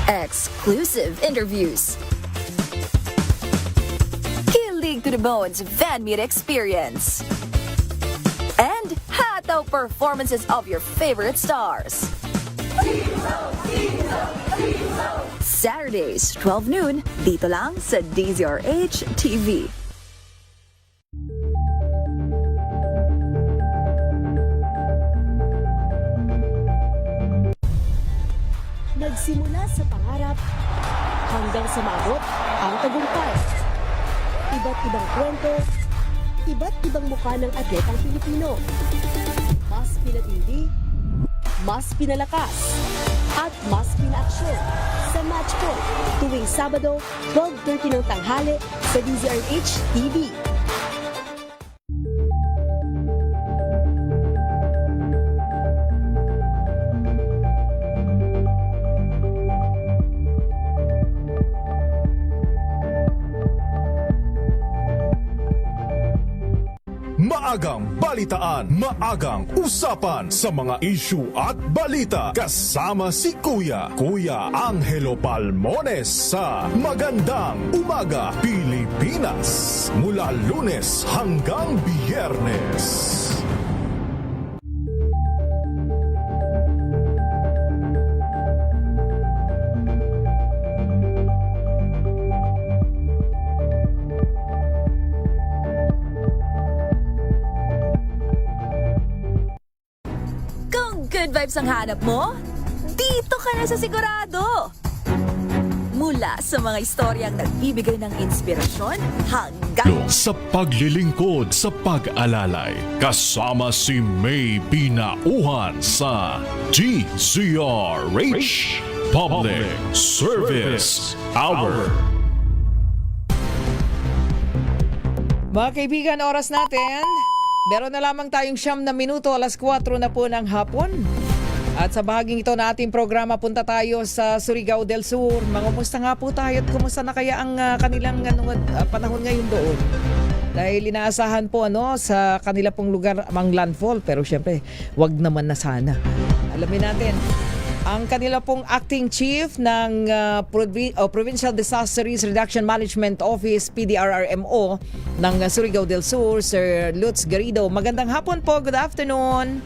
exclusive interviews, kilig to the bones fan meet experience, and hataw performances of your favorite stars. Saturdays, 12 noon, dito lang sa DZRH TV. Nagsimula sa pangarap hanggang sa maabot ang tagumpay. Iba't ibang kwento, iba't ibang mukha ng atletang Pilipino. Mas pinatindi, mas pinalakas, at mas pinaaksyon sa Match Point tuwing Sabado, 12:30 ng tanghali sa DZRH TV. Maagang balitaan, maagang usapan sa mga issue at balita. Kasama si Kuya Angelo Palmones sa Magandang Umaga Pilipinas. Mula Lunes hanggang Biyernes. Good vibes ang hanap mo? Dito ka na sa Sigurado! Mula sa mga istoryang nagbibigay ng inspirasyon hanggang Sa paglilingkod sa pag-alalay, kasama si May Binauhan sa DZRH Public Service Hour. Mga kaibigan, oras natin. Meron na lamang tayong 9 na minuto, 4:00 na po ng hapon. At sa bahaging ito na ating programa, punta tayo sa Surigao del Sur. Mangumusta nga po tayo at kumusta na kaya ang kanilang panahon ngayon doon? Dahil inaasahan po sa kanila pong lugar ang landfall, pero syempre, wag naman na sana. Alamin natin. Ang kanila pong acting chief ng Provincial Disaster Risk Reduction Management Office, PDRRMO, ng Surigao del Sur, Sir Lutz Garrido. Magandang hapon po. Good afternoon.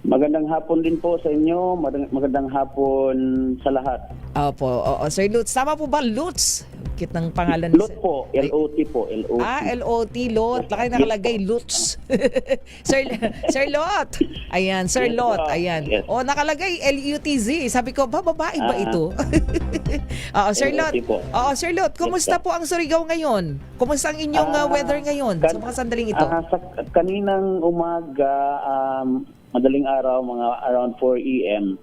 Magandang hapon din po sa inyo. Magandang hapon sa lahat. Opo. Sir Lutz. Tama po ba, Lutz? Kit ng pangalan. Lot po. LOT po. LOT. LOT. Lot. Laki nakalagay. Lutz. Sir Lot. Ayan. Sir Lot. Ayan. Yes. Nakalagay LUTZ. Sabi ko, babae ba ito? Sir Lot. Sir Lot. Kumusta po ang Surigao ngayon? Kumusta ang inyong weather ngayon sa mga sandaling ito? Kaninang umaga, madaling araw, mga around 4 AM,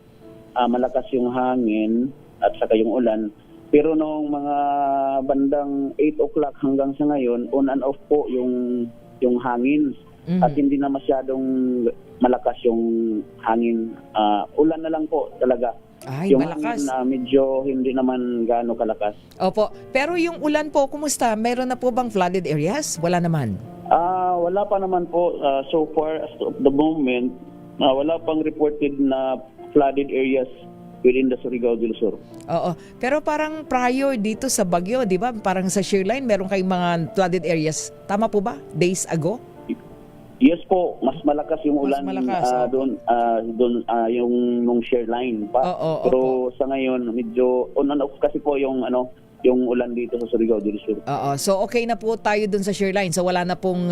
malakas yung hangin at saka yung ulan. Pero noong mga bandang 8 o'clock hanggang sa ngayon, on and off po yung hangin. At hindi na masyadong malakas yung hangin. Ulan na lang po talaga. Ay, yung malakas. Hangin medyo hindi naman gaano kalakas. Opo. Pero yung ulan po, kumusta? Meron na po bang flooded areas? Wala naman. Wala pa naman po. So far as of the moment, wala pang reported na flooded areas within the Surigao del Sur. Oo. Pero parang prior dito sa Baguio, di ba? Parang sa Shearline, meron kayong mga flooded areas. Tama po ba? Days ago? Yes po. Mas malakas yung ulan doon yung nung Shearline pa. Pero sa ngayon, medyo on and off kasi po yung ulan dito sa Surigao del Sur. So okay na po tayo dun sa Shearline. So wala na pong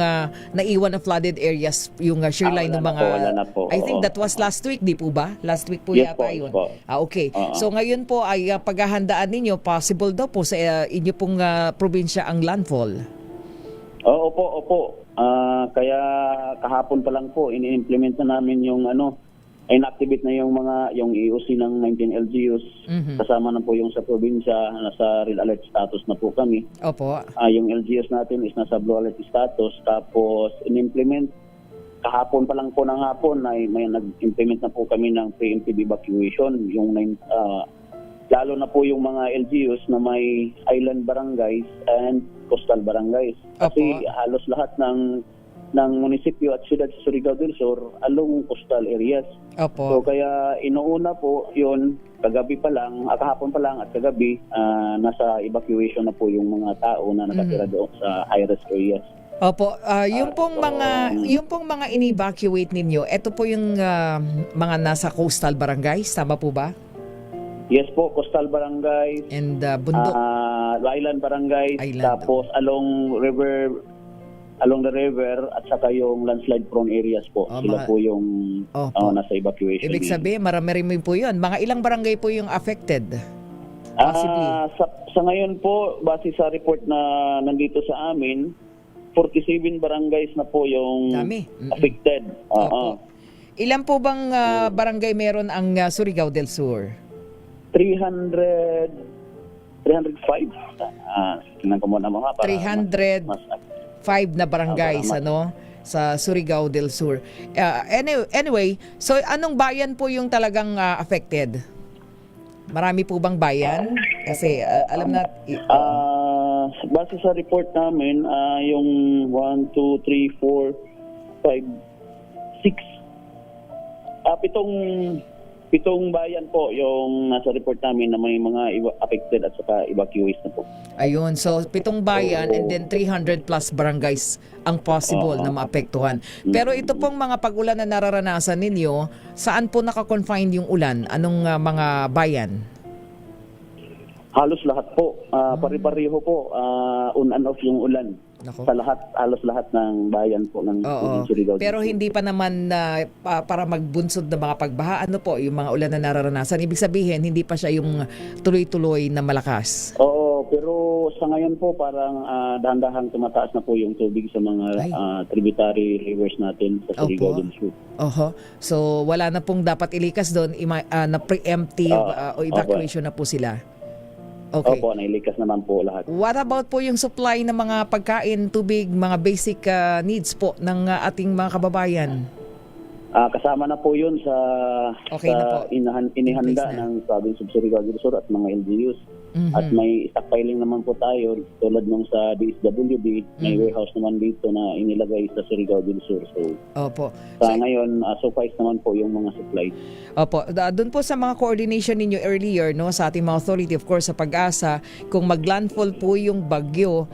naiwan na flooded areas yung Shearline ng mga... Wala na po. I think that was last week, di po ba? Last week po yata yun. Okay. So ngayon po ay paghahandaan ninyo, possible daw po sa inyo pong probinsya ang landfall. Opo. Kaya kahapon pa lang po, ini-implement na namin yung inactivate na yung EOC ng 19 LGUs. Kasama na po yung sa probinsya, nasa red alert status na po kami. Opo. Yung LGUs natin is nasa blue alert status. Tapos in-implement kahapon pa lang po ng hapon ay may nag-implement na po kami ng preemptive evacuation. Yung lalo na po yung mga LGUs na may island barangays and coastal barangays. Kasi halos lahat ng munisipyo at siyudad sa Surigao del Sur along coastal areas. So kaya inuuna po yun, kagabi pa lang, kahapon pa lang at kagabi, nasa evacuation na po yung mga tao na nakatira doon sa high-risk areas. Opo, yung pong mga in-evacuate ninyo, ito po yung mga nasa coastal barangays, tama po ba? Yes po, coastal barangays. And bundok. Island barangays, tapos along the river at saka yung landslide prone areas po. Sila po yung nasa evacuation. Ibig sabihin, marami rin po yun. Mga ilang barangay po yung affected? Possibly. Sa ngayon po, base sa report na nandito sa amin, 47 barangays na po yung affected. Ilan po bang barangay meron ang Surigao del Sur? 305. Tingnan ko muna mga para 305 na barangays sa Surigao del Sur. Anyway, so anong bayan po yung talagang affected? Marami po bang bayan? Kasi alam na... base sa report namin, yung 1, 2, 3, 4, 5, 6. Pitong bayan po yung nasa report namin na may mga affected at saka evacuees na po. Ayun, so 7 bayan and then 300 plus barangays ang possible na maapektuhan. Pero ito pong mga pag-ulan na nararanasan ninyo, saan po nakakonfine yung ulan? Anong mga bayan? Halos lahat po. Pari-pariho po. On and off yung ulan. Sa halos lahat ng bayan po ng Surigao. Pero hindi pa naman para magbunsod ng mga pagbaha. Ano po yung mga ulan na nararanasan? Ibig sabihin, hindi pa siya yung tuloy-tuloy na malakas. Oo, pero sa ngayon po parang dahan-dahang tumataas na po yung tubig sa mga tributary rivers natin sa Surigao del Sur. So wala na pong dapat ilikas doon na preemptive o evacuation na po sila. Okay. Opo, nailikas naman po lahat. What about po yung supply ng mga pagkain, tubig, mga basic needs po ng ating mga kababayan? Kasama na po yun sa inihanda ng Province of Surigao del Sur at mga LGUs. At may stockpiling naman po tayo tulad nung sa DSWD, may warehouse naman dito na inilagay sa Surigao del Sur. So, ngayon, suffice naman po yung mga supplies. Doon po sa mga coordination ninyo earlier sa ating mga authority, of course, sa Pag-asa, kung maglandfall po yung bagyo,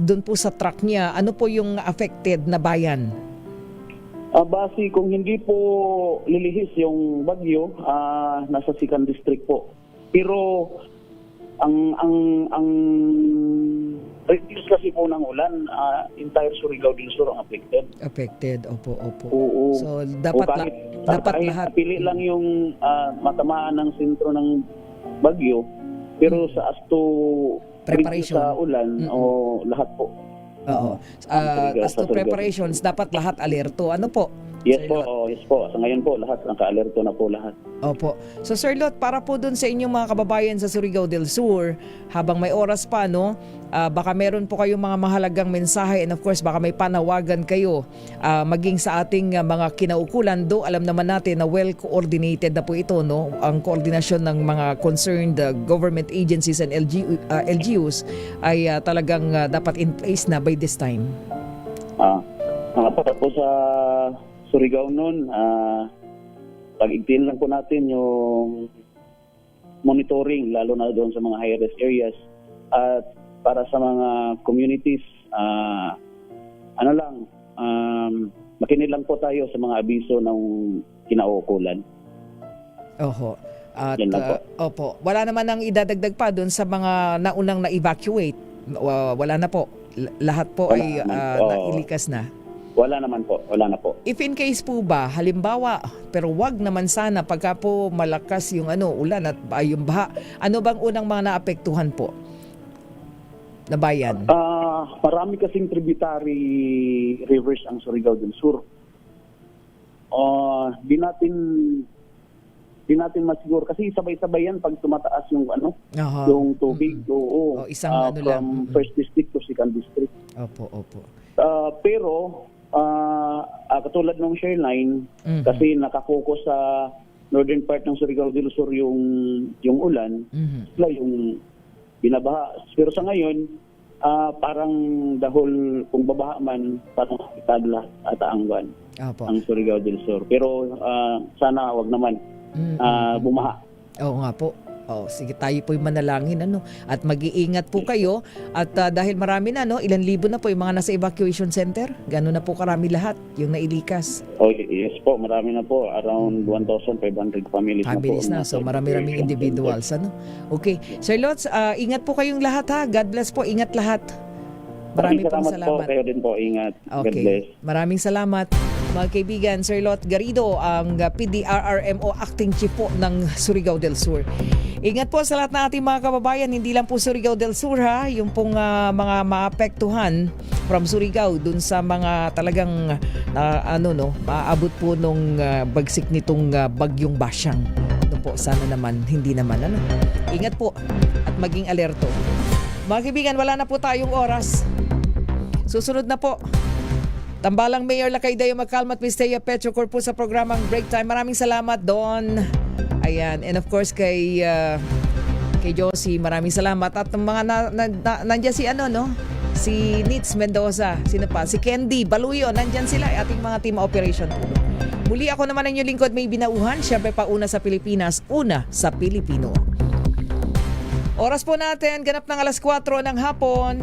doon po sa track niya, ano po yung affected na bayan? Base kung hindi po lilihis yung bagyo, nasa Sican District po. Pero ang reduce kasi po ng ulan, entire Surigao del Sur ang affected. Opo. Oo. So dapat lahat. Pili lang yung matamaan ng sentro ng bagyo, pero sa as to preparation sa ulan lahat po. As to preparations, dapat lahat alerto. Ano po? Yes po. Sa ngayon po, lahat naka-alerto na po lahat. Opo. So Sir Lot, para po dun sa inyong mga kababayan sa Surigao del Sur, habang may oras pa, baka meron po kayong mga mahalagang mensahe and of course, baka may panawagan kayo maging sa ating mga kinaukulan. Alam naman natin na well-coordinated na po ito, ang koordinasyon ng mga concerned government agencies and LGUs ay talagang dapat in place na by this time. Para po sa Surigao noon, pag-igtin lang po natin yung monitoring, lalo na doon sa mga high-risk areas. At para sa mga communities, makinig lang po tayo sa mga abiso ng kinaukulan. At wala naman nang idadagdag pa doon sa mga naunang na-evacuate. Wala na po. Lahat po ay nailikas na. Wala na po. If in case po ba, halimbawa, pero wag naman sana pagka po malakas yung ulan at yung baha, ano bang unang mga naapektuhan po na bayan? Marami kasing tributary rivers ang Surigao del Sur. Di natin masiguro kasi sabay-sabay yan pag tumataas yung yung tubig. Isang from first district to second district. Opo. Pero katulad ng Shareline, kasi nakafocus sa northern part ng Surigao del Sur yung ulan, sila yung binabaha. Pero sa ngayon, parang dahol kung babaha man, parang itadla at aangwan ang Surigao del Sur. Pero sana wag naman bumaha. Oo nga po. Sige, tayo po'y manalangin at mag-iingat po kayo at dahil marami na ilan libo na po yung mga nasa evacuation center, gano'n na po karami lahat yung nailikas. Yes po, marami na po, around 1,500 families na po. So marami-raming individuals. Okay, Sir Lots, ingat po kayong lahat ha. God bless po, ingat lahat. Maraming salamat. Kayo din po, ingat. Okay. God bless. Maraming salamat. Mga kaibigan, Sir Lot Garrido, ang PDRRMO Acting Chief po ng Surigao del Sur. Ingat po sa lahat ng ating mga kababayan, hindi lang po Surigao del Sur ha, yung pong mga maapektuhan from Surigao dun sa mga talagang maaabot po nung bagsik nitong bagyong Basyang. po. Sana naman, hindi naman. Ingat po at maging alerto. Mga kaibigan, wala na po tayong oras. Susunod na po. Tambalang Mayor Lakaydayo Magkalma at Miss Thea Petrocor po sa programang Break Time. Maraming salamat, Don. Ayan. And of course, kay Josie, maraming salamat. At mga nandiyan si Nitz Mendoza. Sino pa? Si Candy Baluyo. Nandyan sila. Ating mga team operation po. Muli ako naman ang inyong lingkod, May Binauhan. Siyempre pa una sa Pilipinas, una sa Pilipino. Oras po natin, ganap ng 4:00 ng hapon.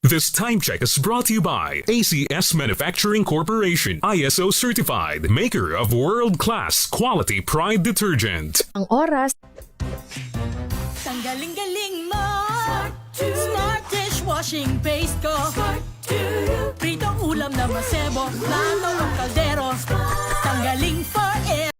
This time check is brought to you by ACS Manufacturing Corporation, ISO certified, maker of world-class quality Pride detergent. Ang oras. Tanggaling-galing mo, Smart dishwashing paste ko. Pritong ulam na masebo, plato o kaldero, tanggaling forever.